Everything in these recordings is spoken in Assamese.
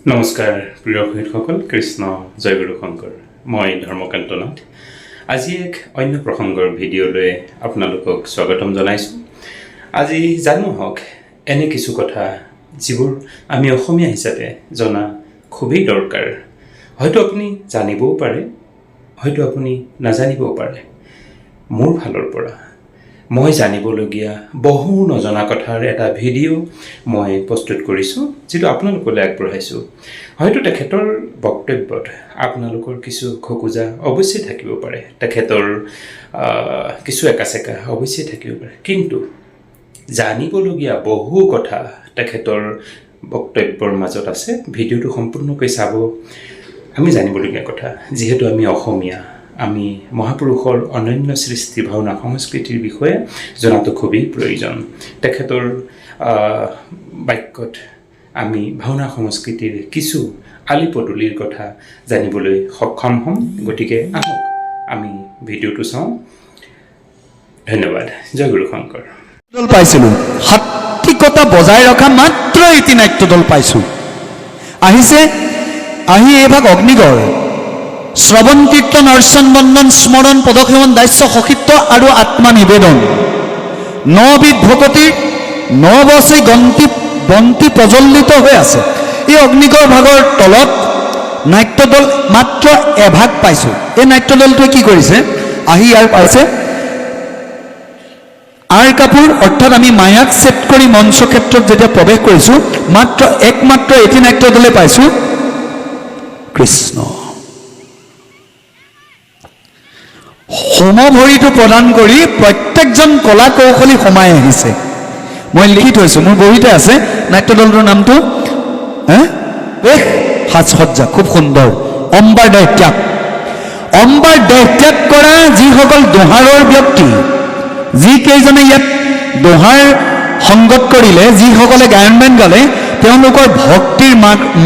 নমস্কাৰ প্ৰিয় দৰ্শকসকল, কৃষ্ণ জয়গুৰু শংকৰ। মই ধৰ্মকান্ত নাথ। আজি এক অন্য প্ৰসংগৰ ভিডিঅ'লৈ আপোনালোকক স্বাগতম জনাইছোঁ। আজি জানো হওক এনে কিছু কথা যিবোৰ আমি অসমীয়া হিচাপে জনা খুবেই দৰকাৰ। হয়তো আপুনি জানিবও পাৰে, হয়তো আপুনি নাজানিবও পাৰে। মোৰ ফালৰ পৰা মই জানিবলগীয়া বহু নজনা কথাৰ এটা ভিডিঅ' মই প্ৰস্তুত কৰিছোঁ, যিটো আপোনালোকলৈ আগবঢ়াইছোঁ। হয়তো তেখেতৰ বক্তব্যত আপোনালোকৰ কিছু খোকোজা অৱশ্যেই থাকিব পাৰে, তেখেতৰ কিছু একাচেকা অৱশ্যেই থাকিব পাৰে, কিন্তু জানিবলগীয়া বহু কথা তেখেতৰ বক্তব্যৰ মাজত আছে। ভিডিঅ'টো সম্পূৰ্ণকৈ চাব। আমি জানিবলগীয়া কথা, যিহেতু আমি অসমীয়া, আমি মহাপুৰুষৰ অনন্য সৃষ্টি ভাওনা সংস্কৃতিৰ বিষয়ে জনাটো খুবেই প্ৰয়োজন। তেখেতৰ বাক্যত আমি ভাওনা সংস্কৃতিৰ কিছু আলি পদূলিৰ কথা জানিবলৈ সক্ষম হ'ম। গতিকে আহক আমি ভিডিঅ'টো চাওঁ। ধন্যবাদ। জয় গুৰু শংকৰ। দল পাইছিলোঁ, সাত্বিকতা বজাই ৰখা মাত্ৰ এটি নাট্য দল পাইছোঁ। আহি এইভাগ অগ্নিগড় শ্ৰৱণ কীৰ্তন অৰ্চন বন্দন স্মৰণ পদসেৱন দাস্য সখিত্ব আৰু আত্মা নিবেদন নবিধ ভকতিৰ নবছী বন্তি প্ৰজ্বলিত হৈ আছে। এই অগ্নিগড় ভাগৰ তলত নাট্যদল মাত্ৰ এভাগ পাইছোঁ। এই নাট্যদলটোৱে কি কৰিছে, আহি ইয়াৰ পাইছে আৰ কাপোৰ, অৰ্থাৎ আমি মায়াক ছেট কৰি মঞ্চ ক্ষেত্ৰত যেতিয়া প্ৰৱেশ কৰিছোঁ, একমাত্ৰ এটি নাট্যদলে পাইছোঁ কৃষ্ণ। সমভৰিটো প্ৰদান কৰি প্ৰত্যেকজন কলা কৌশলী সোমাই আহিছে। মই লিখি থৈছোঁ, মোৰ বহীতে আছে নাট্যদলটোৰ নামটো। সাজসজ্জা খুব সুন্দৰ। অম্বাৰ দেহ ত্যাগ কৰা যিসকল দোহাৰৰ ব্যক্তি, যিকেইজনে ইয়াত দোহাৰ সংগত কৰিলে, যিসকলে গায়ন বায়ন গালে, তেওঁলোকৰ ভক্তিৰ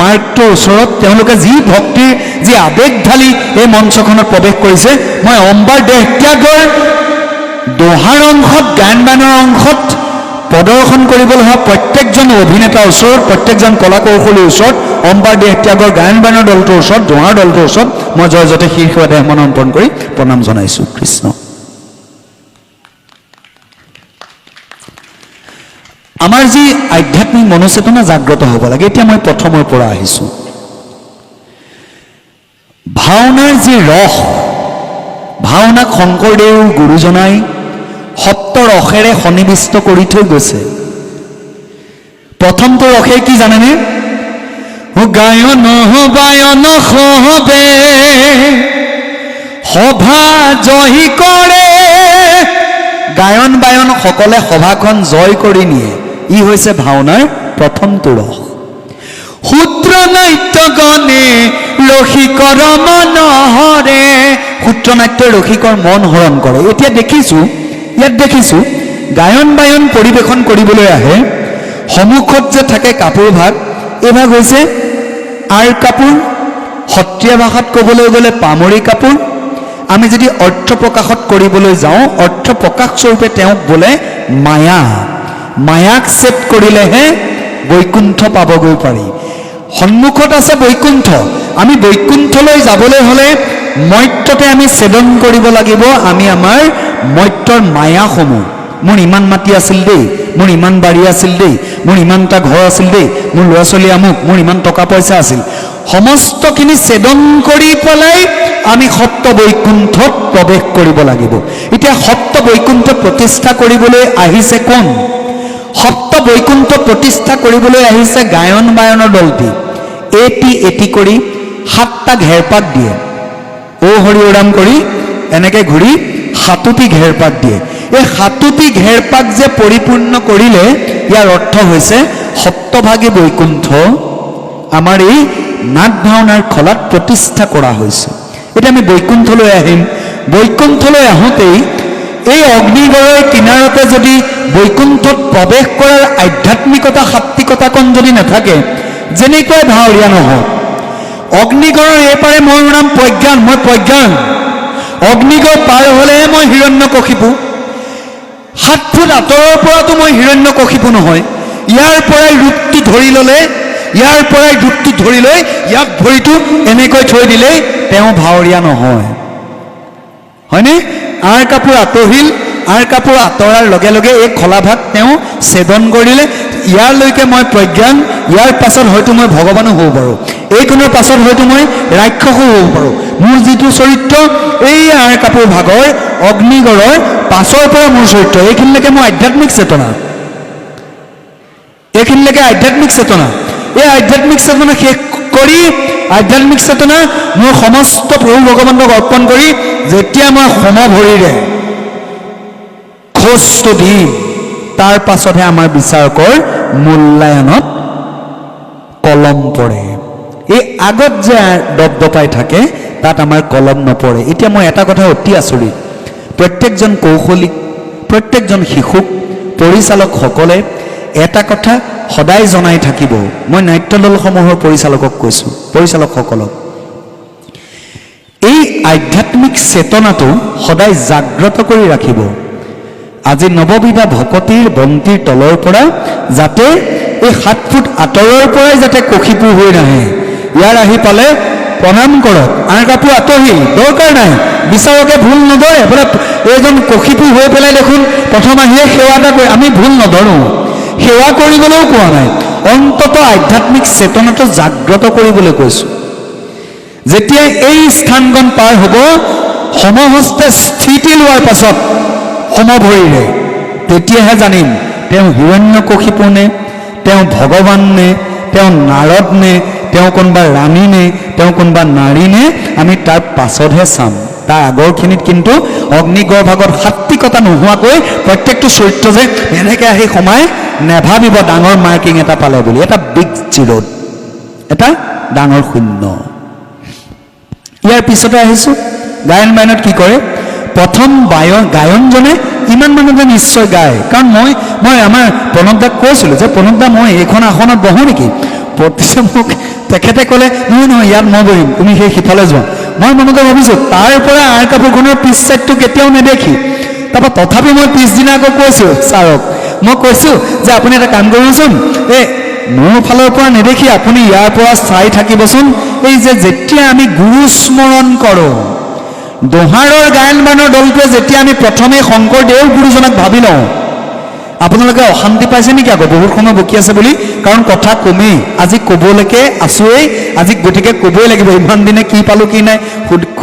মাৰ্গটোৰ ওচৰত তেওঁলোকে যি আৱেগ ঢালি এই মঞ্চখনত প্ৰৱেশ কৰিছে, মই অম্বাৰ দেহ ত্যাগৰ দোহাৰ অংশত, গায়ন বায়নৰ অংশত প্ৰদৰ্শন কৰিবলৈ হোৱা প্ৰত্যেকজন অভিনেতাৰ ওচৰত, প্ৰত্যেকজন কলা কৌশলীৰ ওচৰত, অম্বাৰ দেহ ত্যাগৰ গায়ন বায়নৰ দলটোৰ ওচৰত, দোহাৰ দলটোৰ ওচৰত মই জয়জতে শীৰ্ষ দেহমান অৰ্পণ কৰি প্ৰণাম জনাইছোঁ। কৃষ্ণ। আমাৰ যি আধ্যাত্মিক মনোচেতনা জাগ্ৰত হ'ব লাগে, এতিয়া মই প্ৰথমৰ পৰা আহিছোঁ। ভাওনাৰ যি ৰস, ভাওনাক শংকৰদেৱ গুৰুজনাই সপ্ত ৰসেৰে সন্নিৱিষ্ট কৰি থৈ গৈছে। প্ৰথমটো ৰসে কি জানেনে? গায়ন বায়ন সবে সভা জয়ী কৰে। গায়ন বায়ন সকলে সভাখন জয় কৰি নিয়ে। ই হৈছে ভাওনাৰ প্ৰথমটো ৰস। সূত্ৰ নাট্য গণে ৰসিকৰ মনহৰে। সূত্ৰ নাট্যই ৰসিকৰ মন হৰণ কৰে। এতিয়া ইয়াত দেখিছোঁ গায়ন বায়ন পৰিৱেশন কৰিবলৈ আহে। সন্মুখত যে থাকে কাপোৰ ভাগ, এই ভাগ হৈছে আৰ কাপোৰ, সত্ৰীয়া ভাষাত ক'বলৈ গ'লে পামৰি কাপোৰ। আমি যদি অৰ্থ প্ৰকাশত কৰিবলৈ যাওঁ, অৰ্থ প্ৰকাশ স্বৰূপে তেওঁক বোলে মায়াক ছেট কৰিলেহে বৈকুণ্ঠ পাবগৈ পাৰি। সন্মুখত আছে বৈকুণ্ঠ। আমি বৈকুণ্ঠলৈ যাবলৈ হ'লে মৰ্ত্যতে আমি ছেদন কৰিব লাগিব। আমি আমাৰ মৰ্ত্যৰ মায়াসমূহ, মোৰ ইমান মাটি আছিল দেই, মোৰ ইমান বাৰী আছিল দেই, মোৰ ইমানটা ঘৰ আছিল দেই, মোৰ ল'ৰা ছোৱালী আমুক, মোৰ ইমান টকা পইচা আছিল, সমস্তখিনি ছেদন কৰি পেলাই আমি সপ্ত বৈকুণ্ঠত প্ৰৱেশ কৰিব লাগিব। এতিয়া সপ্ত বৈকুণ্ঠ প্ৰতিষ্ঠা কৰিবলৈ আহিছে কোন? সপ্ত বৈকুণ্ঠ প্ৰতিষ্ঠা কৰিবলৈ আহিছে গায়ন বায়নৰ দলটি। এটি কৰি 7টা ঘেৰপাক দিয়ে। ও হৰি ওৰাম কৰি এনেকৈ ঘূৰি 7টি ঘেৰপাক দিয়ে। এই 7টি ঘেৰপাক যে পৰিপূৰ্ণ কৰিলে, ইয়াৰ অৰ্থ হৈছে সপ্তভাগী বৈকুণ্ঠ আমাৰ এই নাট ভাওনাৰ খলাত প্ৰতিষ্ঠা কৰা হৈছে। এতিয়া আমি বৈকুণ্ঠলৈ আহিম। বৈকুণ্ঠলৈ আহোঁতেই এই অগ্নিগড়ৰ কিনাৰতে যদি বৈকুণ্ঠত প্ৰৱেশ কৰাৰ আধ্যাত্মিকতা, সাত্বিকতাকণ যদি নাথাকে, যেনেকুৱাই ভাৱৰীয়া নহওক, অগ্নিগড়ৰ এইপাৰে মোৰ নাম প্ৰজ্ঞান, মই প্ৰজ্ঞান। অগ্নিগড় পাৰ হ'লেহে মই হিৰণ্যকশিপু। 7 ফুট আঁতৰৰ পৰাতো মই হিৰণ্যকশিপু নহয়। ইয়াৰ পৰাই ৰূপটো ধৰি ল'লে লৈ ইয়াক ভৰিটো এনেকৈ থৈ দিলেই তেওঁ ভাৱৰীয়া নহয়, হয়নে? আঁৰ কাপোৰ আঁতৰিল, আঁৰ কাপোৰ আঁতৰাৰ লগে লগে এই খলাভাগ তেওঁ ছেদন কৰিলে। ইয়াৰলৈকে মই প্ৰজ্ঞান, ইয়াৰ পাছত হয়তো মই ভগৱানো হ'ব পাৰোঁ, এইখনৰ পাছত হয়তো মই ৰাক্ষসো হ'ব পাৰোঁ। মোৰ যিটো চৰিত্ৰ এই আঁৰ কাপোৰ ভাগৰ অগ্নিগড়ৰ পাছৰ পৰা মোৰ চৰিত্ৰ, এইখিনিলৈকে মই আধ্যাত্মিক চেতনা, এইখিনিলৈকে আধ্যাত্মিক চেতনা। এই আধ্যাত্মিক চেতনা শেষ কৰি আধ্যাত্মিক চেতনা মোৰ সমস্ত প্ৰভু ভগৱানক অৰ্পণ কৰি যেতিয়া মই সমভৰিৰে খোজটো দিম, তাৰ পাছতহে আমাৰ বিচাৰকৰ মূল্যায়নত কলম পৰে। এই আগত যে দপদপাই থাকে তাত আমাৰ কলম নপৰে। এতিয়া মই এটা কথা অতি আচৰিত, প্ৰত্যেকজন কৌশলিক, প্ৰত্যেকজন শিশুক পৰিচালকসকলে এটা কথা সদায় জনাই থাকিব। মই নাট্যদলসমূহৰ পৰিচালকক কৈছোঁ, পৰিচালকসকলক, এই আধ্যাত্মিক চেতনাটো সদায় জাগ্ৰত কৰি ৰাখিব। আজি নৱবিধা ভকতিৰ বন্তিৰ তলৰ পৰা যাতে এই 7 ফুট আঁতৰৰ পৰাই যাতে কষিপু হৈ নাহে, ইয়াৰ আহি পালে প্ৰণাম কৰক, আঁৰ কাপোৰ আঁতৰিল, দৰকাৰ নাই, বিচাৰকে ভুল নধৰে। বোলে এইজন কষিপু হৈ পেলাই দেখোন প্ৰথম আহিয়ে সেৱা এটা কৰি, আমি ভুল নধৰোঁ, সেৱা কৰিবলৈও কোৱা নাই, অন্ততঃ আধ্যাত্মিক চেতনাটো জাগ্ৰত কৰিবলৈ কৈছোঁ। যেতিয়া এই স্থানগণ পাৰ হ'ব, সমহস্তে স্থিতি লোৱাৰ পাছত সমভৰিৰে, তেতিয়াহে জানিম তেওঁ হিৰণ্যকশিপু নে, তেওঁ ভগৱান নে, তেওঁ নাৰদ নে, তেওঁ কোনোবা ৰাণী নে, তেওঁ কোনোবা নাৰী নে, আমি তাৰ পাছতহে চাম। তাৰ আগৰখিনিত কিন্তু অগ্নিগড় ভাগত সাত্বিকতা নোহোৱাকৈ প্ৰত্যেকটো চৰিত্ৰ যে এনেকৈ আহি সোমাই নেভাবিব ডাঙৰ মাৰ্কিং এটা পালে বুলি, এটা বিগ জিৰ'ত, এটা ডাঙৰ শূন্য। ইয়াৰ পিছতে আহিছোঁ গায়ন বায়নত কি কৰে। প্ৰথম গায়নজনে ইমান মানুহতে নিশ্চয় গায়, কাৰণ মই আমাৰ প্ৰণৱদাক কৈছিলোঁ যে প্ৰণৱদা মই এইখন আসনত বহোঁ নেকি? প্ৰতিছে মোক তেখেতে ক'লে নহয় নহয়, ইয়াত মই বহিম, তুমি সেই সিফালে যোৱা। মই মনতে ভাবিছোঁ তাৰ পৰা আঁৰ কাপোৰখনৰ পিছ চাইডটো কেতিয়াও নেদেখি, তাৰপৰা তথাপি মই পিছদিনা আকৌ কৈছোঁ ছাৰক, মই কৈছোঁ যে আপুনি এটা কাম কৰিবচোন, এই মোৰ ফালৰ পৰা নেদেখি আপুনি ইয়াৰ পৰা চাই থাকিবচোন। এই যে যেতিয়া আমি গুৰু স্মৰণ কৰোঁ, দোহাৰৰ গায়ন বায়নৰ দলটোৱে যেতিয়া আমি প্ৰথমে শংকৰদেৱ গুৰুজনাক ভাবি লওঁ, আপোনালোকে অশান্তি পাইছে নেকি আকৌ বহুত সময় বকি আছে বুলি? কাৰণ কথা কমেই, আজি ক'বলৈকে আছোঁৱেই, আজি গতিকে ক'বই লাগিব। ইমান দিনে কি পালোঁ কি নাই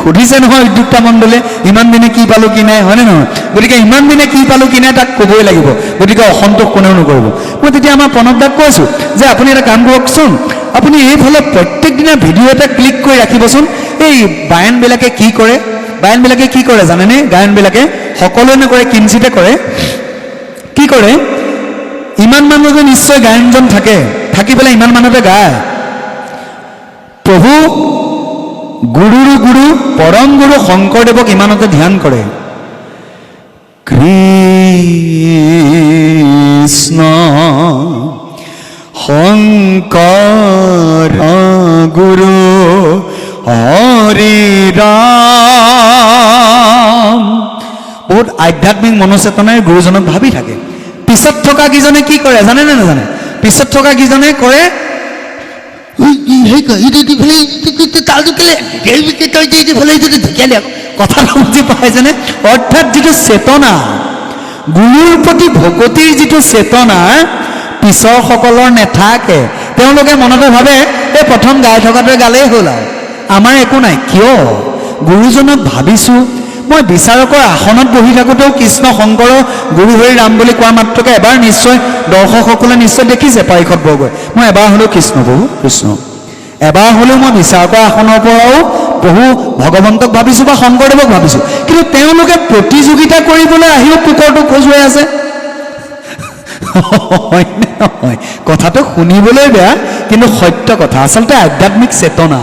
সুধিছে নহয় উদ্যোক্তা মণ্ডলে, ইমান দিনে কি পালোঁ কি নাই, হয়নে নহয়? গতিকে ইমান দিনে কি পালোঁ কি নাই তাক ক'বই লাগিব, গতিকে অসন্তোষ কোনেও নকৰিব। মই তেতিয়া আমাৰ প্ৰণৱদাক কৈছোঁ যে আপুনি এটা কাম কৰকচোন, আপুনি এইফালে প্ৰত্যেক দিনা ভিডিঅ' এটা ক্লিক কৰি ৰাখিবচোন। এই বায়নবিলাকে কি কৰে, বায়নবিলাকে কি কৰে জানেনে? গায়নবিলাকে সকলোৱে নকৰে, কিঞ্চিতে কৰে। কি কৰে, ইমান মানুহতে নিশ্চয় গায়নজন থাকে, থাকি পেলাই ইমান মানুহতে গায়, প্ৰভু গুৰুৰো গুৰু পৰম গুৰু শংকৰদেৱক ইমানতে ধ্যান কৰে। কৃষ্ণ শংকৰ গুৰু হৰি ৰাম, বহুত আধ্যাত্মিক মনোচেতনাৰে গুৰুজনক ভাবি থাকে। পিছত থকা কিজনে কি কৰে জানে নে নাজানে? পিছত থকা কিজনে কৰে কথাটো বুজি পাইছেনে? অৰ্থাৎ যিটো চেতনা, গুৰুৰ প্ৰতি ভকতিৰ যিটো চেতনা পিছৰ সকলৰ নেথাকে। তেওঁলোকে মনতে ভাবে এই প্ৰথম গাই থকাটোৱে গালেই হ'ল আৰু আমাৰ একো নাই। কিয়? গুৰুজনক ভাবিছোঁ। মই বিচাৰকৰ আসনত বহি থাকোঁতেও কৃষ্ণ শংকৰ গুৰু হৰি ৰাম বুলি কোৱা মাত্ৰকে এবাৰ নিশ্চয় দৰ্শকসকলে নিশ্চয় দেখিছে পাৰিষদ বৰগৈ, মই এবাৰ হ'লেও কৃষ্ণ প্ৰভু কৃষ্ণ, এবাৰ হ'লেও মই বিচাৰকৰ আসনৰ পৰাও বহু ভগৱন্তক ভাবিছোঁ বা শংকৰদেৱক ভাবিছোঁ। কিন্তু তেওঁলোকে প্ৰতিযোগিতা কৰিবলৈ আহিও পুকৰটো খজুৱাই আছে। হয়নে নহয়? কথাটো শুনিবলৈ বেয়া কিন্তু সত্য কথা। আচলতে আধ্যাত্মিক চেতনা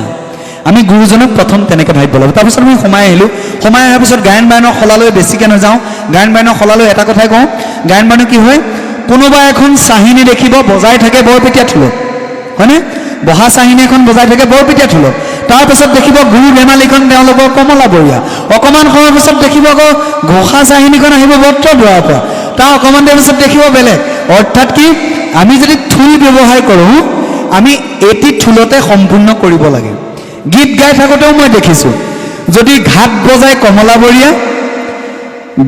আমি গুৰুজনক প্ৰথম তেনেকৈ ভাবিব লাগিব। তাৰপিছত আমি সোমাই আহিলোঁ। সোমাই অহাৰ পিছত গায়ন বায়নৰ শলালৈ বেছিকৈ নাযাওঁ। গায়ন বায়নৰ শলালৈ এটা কথাই কওঁ, গায়ন বায়নৰ কি হয়, কোনোবা এখন চাহিনী দেখিব বজাই থাকে বৰপেটীয়া থোলত, হয়নে? বহা চাহিনী এখন বজাই থাকে বৰপেটীয়া থোলত। তাৰপিছত দেখিব গুৰু ধেমালিখন তেওঁলোকৰ কমলা বৰীয়া। অকণমান সময়ৰ পিছত দেখিব আকৌ ঘোষা চাহিনীখন আহিব বত্ৰদোৱাৰ পৰা। তাৰ অকণমান দেৰি পিছত দেখিব বেলেগ। অৰ্থাৎ কি, আমি যদি থোল ব্যৱহাৰ কৰোঁ আমি এটি ঠোলতে সম্পূৰ্ণ কৰিব লাগে গীত গাই থাকোঁতেও মই দেখিছোঁ যদি ঘাট বজাই কমলাবৰীয়া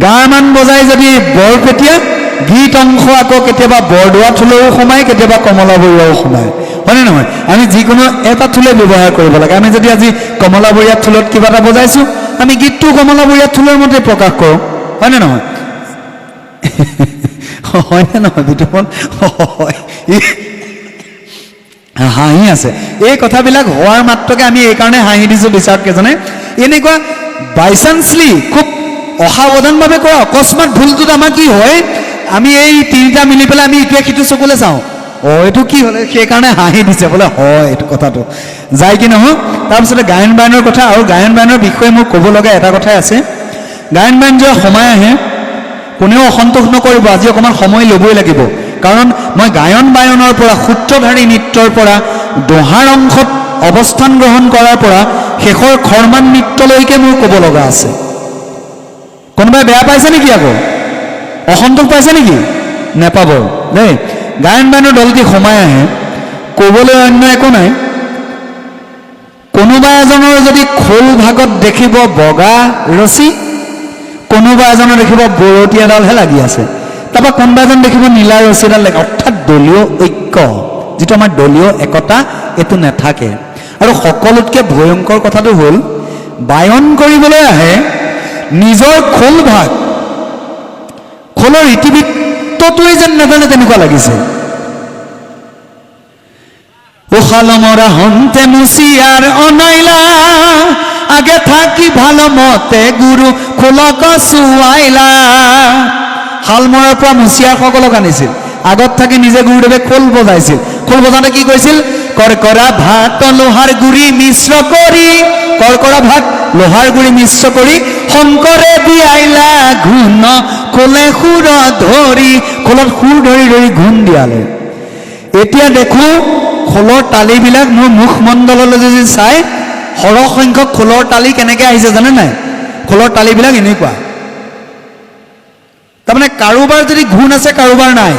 গাৰমান বজাই যদি বৰপেটীয়া গীত অংশ আকৌ কেতিয়াবা বৰদোৱা থোলেও সোমায় কেতিয়াবা কমলাবৰীয়াও সোমায় হয়নে নহয় আমি যিকোনো এটা থোলে ব্যৱহাৰ কৰিব লাগে আমি যদি আজি কমলাবৰীয়া থোলত কিবা এটা বজাইছোঁ আমি গীতটো কমলাবৰীয়া থোলৰ মতে প্ৰকাশ কৰোঁ হয়নে নহয় হয়নে নহয় বিতুপন হয় হাঁহি আছে এই কথাবিলাক হোৱাৰ মাত্ৰকে আমি এইকাৰণে হাঁহি দিছোঁ বিচাৰককেইজনে এনেকুৱা বাইচান্সলি খুব অসাৱধানভাৱে কৰা অকস্মাত ভুলটোত আমাৰ কি হয় আমি এই তিনিটা মিলি পেলাই আমি ইটোৱে সিটো চকুলে চাওঁ এইটো কি হ'লে সেইকাৰণে হাঁহি দিছে বোলে হয় এইটো কথাটো যায় কি নহয় তাৰপিছতে গায়ন বায়নৰ কথা আৰু গায়ন বায়নৰ বিষয়ে মোৰ ক'ব লগা এটা কথাই আছে গায়ন বায়ন যোৱা সময় আহে কোনেও অসন্তোষ নকৰিব আজি অকণমান সময় ল'বই লাগিব কাৰণ মই গায়ন বায়নৰ পৰা সূত্ৰধাৰী নৃত্যৰ পৰা দোহাৰ অংশত অৱস্থান গ্ৰহণ কৰাৰ পৰা শেষৰ খৰমান নৃত্যলৈকে মোৰ ক'ব লগা আছে কোনোবাই বেয়া পাইছে নেকি আকৌ অসন্তোষ পাইছে নেকি নেপাব দেই গায়ন বায়নৰ দলটি সোমাই আহে ক'বলৈ অন্য একো নাই কোনোবা এজনৰ যদি খোল ভাগত দেখিব বগা ৰছী কোনোবা এজনৰ দেখিব বৰতী এডালহে লাগি আছে তাৰপৰা কোনোবা এজন দেখিব নীলা ৰছী এডাল লাগে অৰ্থাৎ দলীয় ঐক্য যিটো আমাৰ দলীয় একতা এইটো নাথাকে আৰু সকলোতকৈ ভয়ংকৰ কথাটো হ'ল বায়ন কৰিবলৈ আহে নিজৰ খোল ভাগ খোলৰ ইতিবৃত্তটোৱেই যেন নাজানে তেনেকুৱা লাগিছে ওখালমৰা হন্তে মুচিয়াৰ অনাইলা আগে থাকি ভালো মতে গুৰু খোলক চুৱাইলা শালমৰাৰ পৰা মুচিয়াৰসকলক আনিছিল আগত থাকি নিজে গুৰুদেৱে খোল বজাইছিল খোল বজাওঁতে কি কৈছিল কৰকৰা ভাত লোহাৰ গুৰি মিশ্ৰ কৰি কৰকৰা ভাত লোহাৰ গুৰি মিশ্ৰ কৰি শংকৰে দিয়াইলা ঘূণ খোলে সুৰ ধৰি খোলত সুৰ ধৰি ধৰি ঘূণ দিয়ালে এতিয়া দেখো খোলৰ তালিবিলাক মোৰ মুখমণ্ডললৈ যদি চাই সৰহ সংখ্যক খোলৰ তালি কেনেকৈ আহিছে জানে নাই খোলৰ তালিবিলাক এনেকুৱা তাৰমানে কাৰোবাৰ যদি ঘূণ আছে কাৰোবাৰ নাই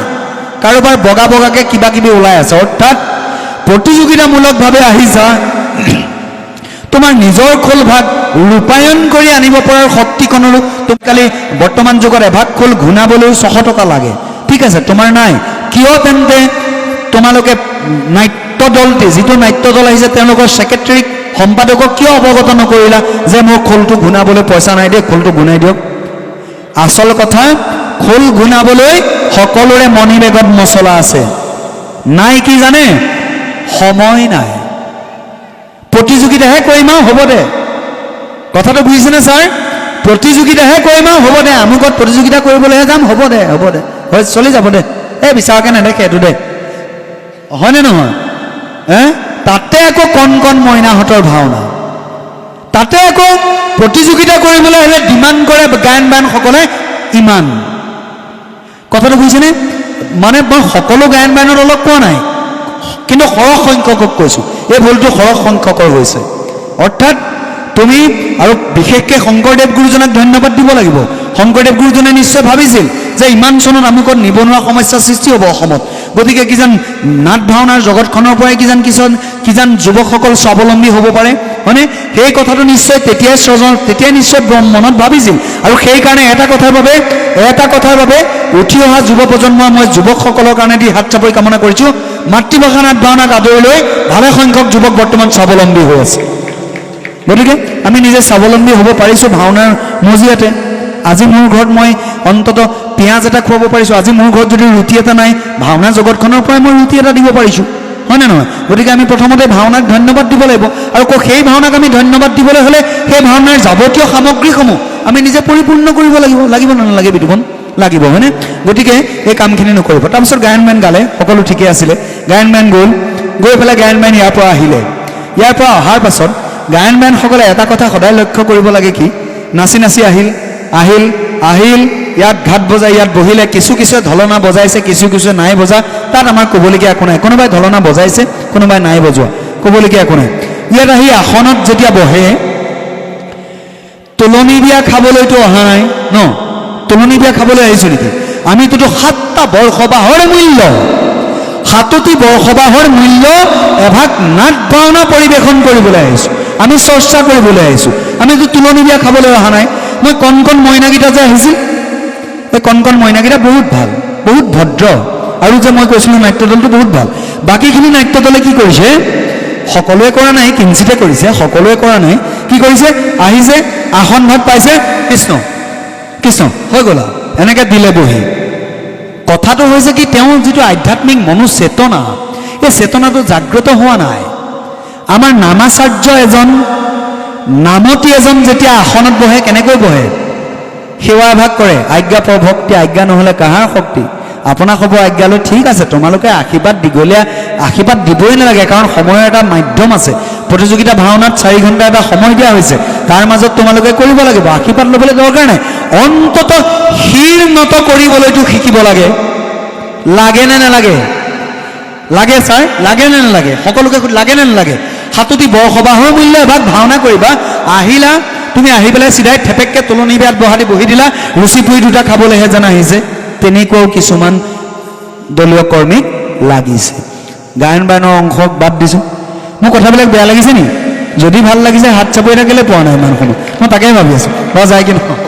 কাৰোবাৰ বগা বগাকৈ কিবা কিবি ওলাই আছে অৰ্থাৎ প্ৰতিযোগিতামূলকভাৱে আহিছা তোমাৰ নিজৰ খোল ভাগ ৰূপায়ণ কৰি আনিব পৰাৰ শক্তিকণৰো তুমি কালি বৰ্তমান যুগত এভাগ খোল ঘূণাবলৈ 600 টকা লাগে ঠিক আছে তোমাৰ নাই কিয় তেন্তে তোমালোকে নাট্য দলটি যিটো নাট্য দল আহিছে তেওঁলোকৰ ছেক্ৰেটাৰীক সম্পাদকক কিয় অৱগত নকৰিলা যে মোৰ খোলটো ঘূণাবলৈ পইচা নাই দেই খোলটো ঘূণাই দিয়ক আচল কথা খোল ঘূণাবলৈ সকলোৰে মণি বেগত মছলা আছে নাই কি জানে সময় নাই প্ৰতিযোগিতাহে কৰিম আৰু হ'ব দে কথাটো বুজিছেনে ছাৰ প্ৰতিযোগিতাহে কৰিম আৰু হ'ব দে আমুকত প্ৰতিযোগিতা কৰিবলৈহে যাম হ'ব দে হয় চলি যাব দে এই বিচাৰকে নেদেখে এইটো দে হয়নে নহয় তাতে আকৌ কণ কণ মইনাহঁতৰ ভাওনা তাতে আকৌ প্ৰতিযোগিতা কৰিবলৈ হ'লে ডিমাণ্ড কৰে গায়ন বায়নসকলে ইমান কথাটো বুজিছেনে মানে মই সকলো গায়ন বায়নৰ অলপ কোৱা নাই কিন্তু সৰহ সংখ্যকক কৈছোঁ এই ভুলটো সৰহ সংখ্যকৰ হৈছে অৰ্থাৎ তুমি আৰু বিশেষকৈ শংকৰদেৱ গুৰুজনাক ধন্যবাদ দিব লাগিব শংকৰদেৱ গুৰুজনে নিশ্চয় ভাবিছিল যে ইমান চনত আমুকত নিবনুৱা সমস্যা সৃষ্টি হ'ব অসমত গতিকে কিজান নাট ভাওনাৰ জগতখনৰ পৰাই কিজান যুৱকসকল স্বাৱলম্বী হ'ব পাৰে হয়নে সেই কথাটো নিশ্চয় তেতিয়াই নিশ্চয় মনত ভাবিছিল আৰু সেইকাৰণে এটা কথাৰ বাবে উঠি অহা যুৱ প্ৰজন্ম মই যুৱকসকলৰ কাৰণে দি হাত চাপৰি কামনা কৰিছোঁ মাতৃভাষা নাট ভাওনাক আদৰি লৈ ভালে সংখ্যক যুৱক বৰ্তমান স্বাৱলম্বী হৈ আছে গতিকে আমি নিজে স্বাৱলম্বী হ'ব পাৰিছোঁ ভাওনাৰ মজিয়াতে আজি মোৰ ঘৰত মই অন্ততঃ পিঁয়াজ এটা খুৱাব পাৰিছোঁ আজি মোৰ ঘৰত যদি ৰুটি এটা নাই ভাওনা জগতখনৰ পৰাই মই ৰুটি এটা দিব পাৰিছোঁ হয়নে নহয় গতিকে আমি প্ৰথমতে ভাওনাক ধন্যবাদ দিব লাগিব আৰু সেই ভাওনাক আমি ধন্যবাদ দিবলৈ হ'লে সেই ভাওনাৰ যাৱতীয় সামগ্ৰীসমূহ আমি নিজে পৰিপূৰ্ণ কৰিব লাগিব নে নালাগে বিতুপন লাগিব হয়নে গতিকে এই কামখিনি নকৰিব তাৰপিছত গায়ন বায়ন গালে সকলো ঠিকে আছিলে গায়ন বায়ন গৈ পেলাই গায়ন বায়ন ইয়াৰ পৰা আহিলে ইয়াৰ পৰা অহাৰ পাছত গায়ন বায়নসকলে এটা কথা সদায় লক্ষ্য কৰিব লাগে কি নাচি নাচি আহিল ইয়াত ঘাট বজাই ইয়াত বহিলে কিছুৱে ধলনা বজাইছে কিছুৱে নাই বজা তাত আমাৰ ক'বলগীয়া একো নাই কোনোবাই ধলনা বজাইছে কোনোবাই নাই বজোৱা ক'বলগীয়া একো নাই ইয়াত আহি আসনত যেতিয়া বহে তোলনি বিয়া খাবলৈতো অহা নাই ন তোলনি বিয়া খাবলৈ আহিছোঁ নেকি আমিতোতো 7টা বৰ্ষ বাহৰ মূল্য সাততি বৰসবাহৰ মূল্য এভাগ নাট ভাওনা পৰিৱেশন কৰিবলৈ আহিছোঁ, আমি চৰ্চা কৰিবলৈ আহিছোঁ। আমিতো তুলনি বিয়া খাবলৈ অহা নাই। মই কণ কণ মইনাকেইটা যে আহিছিল, এই কণ কণ মইনাকেইটা বহুত ভাল, বহুত ভদ্ৰ, আৰু যে মই কৈছিলোঁ নাট্যদলটো বহুত ভাল। বাকীখিনি নাট্যদলে কি কৰিছে? সকলোৱে কৰা নাই, কিঞ্চিতে কৰিছে, সকলোৱে কৰা নাই। কি কৰিছে? আহিছে, আসন ভাত পাইছে, কৃষ্ণ কৃষ্ণ হৈ গ'ল, এনেকৈ দিলে বহি। কথাটো হৈছে কি, তেওঁৰ যিটো আধ্যাত্মিক মনোচেতনা, এই চেতনাটো জাগ্ৰত হোৱা নাই। আমাৰ নামাচাৰ্য এজন, নামতি এজন যেতিয়া আসনত বহে, কেনেকৈ বহে? সেৱা এভাগ কৰে, আজ্ঞা প্ৰভক্তি, আজ্ঞা নহ'লে কাহাৰ শক্তি, আপোনাক হ'ব আজ্ঞালৈ। ঠিক আছে, তোমালোকে আশীৰ্বাদ দীঘলীয়া আশীৰ্বাদ দিবই নালাগে, কাৰণ সময়ৰ এটা মাধ্যম আছে। প্ৰতিযোগিতা ভাওনাত 4 ঘণ্টা এটা সময় দিয়া হৈছে, তাৰ মাজত তোমালোকে কৰিব লাগিব। আশীৰ্বাদ ল'বলৈ দৰকাৰ নাই, অন্ততঃ শিৰ নত কৰিবলৈতো শিকিব লাগে। লাগে নে নালাগে? লাগে ছাৰ, লাগে নে নালাগে? সকলোকে লাগে নে নালাগে? সাততি বৰসবাহৰ মূল্য এভাগ ভাওনা কৰিবা, আহিলা তুমি, আহি পেলাই চিধাই থেপেককৈ তুলনি বিয়াত বহি দিলা, ৰুচি পুৰি দুটা খাবলৈহে যেন আহিছে। তেনেকুৱাও কিছুমান দলীয় কৰ্মীক লাগিছে। গায়ন বায়নৰ অংশক বাদ দিছোঁ। মোৰ কথাবিলাক বেয়া লাগিছে নি? যদি ভাল লাগিছে হাত চাপৰি থাকিলে পোৱা নাই ইমান সময়, মই তাকেই ভাবি আছোঁ বা যায় কি নহয়।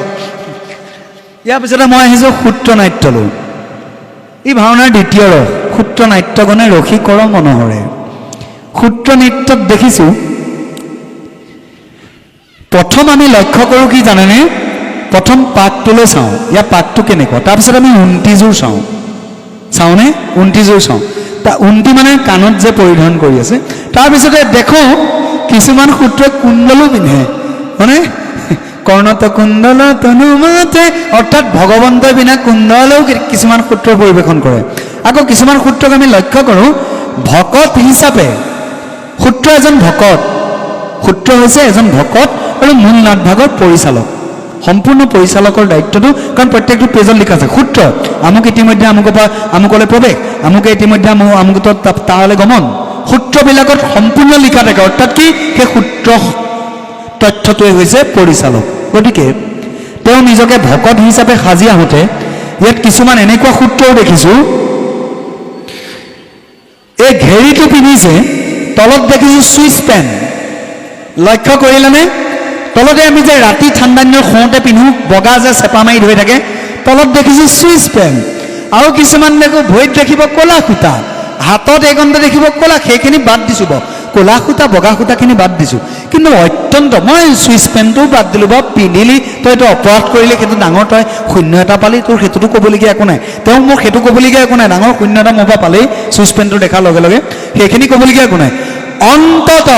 ইয়াৰ পিছতে মই আহিছোঁ সূত্ৰ নাট্যলৈ। এই ভাওনাৰ দ্বিতীয় ৰস, সূত্ৰ নাট্যগণে ৰসী কৰ মনোহৰে। সূত্ৰ নৃত্যত দেখিছোঁ, প্ৰথম আমি লক্ষ্য কৰোঁ কি জানেনে? প্ৰথম পাকটোলৈ চাওঁ, ইয়াৰ পাকটো কেনেকুৱা, তাৰপিছত আমি উন্তিযোৰ চাওঁনে? উন্তিযোৰ চাওঁ, উন্তি মানে কাণত যে পৰিধান কৰি আছে। তাৰপিছতে দেখোঁ কিছুমান সূত্ৰই কুণ্ডলো পিন্ধে, মানে কৰ্ণত কুণ্ডল তনুমতে, অৰ্থাৎ ভগৱন্তই বিনা কুণ্ডলেও কিছুমান সূত্ৰ পৰিৱেশন কৰে। আকৌ কিছুমান সূত্ৰক আমি লক্ষ্য কৰোঁ ভকত হিচাপে, সূত্ৰ এজন ভকত, সূত্ৰ হৈছে এজন ভকত আৰু মূল নাটভাগৰ পৰিচালক। সম্পূৰ্ণ পৰিচালকৰ দায়িত্বটো, কাৰণ প্ৰত্যেকটো পেজত লিখা আছে সূত্ৰ, আমুক ইতিমধ্যে আমুকৰ পৰা আমুকলৈ প্ৰৱেশ, আমুকে ইতিমধ্যে আমুক তালৈ গমন। সূত্ৰবিলাকত সম্পূৰ্ণ লিখা থাকে, অৰ্থাৎ কি, সেই সূত্ৰ তথ্যটোৱে হৈছে পৰিচালক। গতিকে তেওঁ নিজকে ভকত হিচাপে সাজি আহোঁতে ইয়াত কিছুমান এনেকুৱা সূত্ৰও দেখিছোঁ, এই ঘেৰিটো পিন্ধিছে, তলত দেখিছোঁ চুইচ পেণ্ট, লক্ষ্য কৰিলেনে? তলতে আমি যে ৰাতি ঠাণ্ডা দিনত শুওঁতে পিন্ধোঁ বগা যে চেপা মাৰি ধৰি থাকে, তলত দেখিছোঁ চুইচ পেণ্ট। আৰু কিছুমান দেখোঁ ভৰিত দেখিব ক'লা সূতা, হাতত এইকণতে দেখিব ক'লা, সেইখিনি বাদ দিছোঁ বাৰু, ক'লা সূতা বগা সূতাখিনি বাদ দিছোঁ। কিন্তু অত্যন্ত, মই চুইচ পেণ্টটোও বাদ দিলোঁ বাৰু, পিন্ধিলি তই এইটো অপৰাধ কৰিলি, সেইটো ডাঙৰ, তই শূন্য এটা পালি, তোৰ সেইটোতো ক'বলগীয়া একো নাই। তেওঁ মোক সেইটো ক'বলগীয়া একো নাই, ডাঙৰ শূন্য এটা মোৰ পৰা পালেই চুইচ পেণ্টটো দেখাৰ লগে লগে, সেইখিনি ক'বলগীয়া একো নাই। অন্তত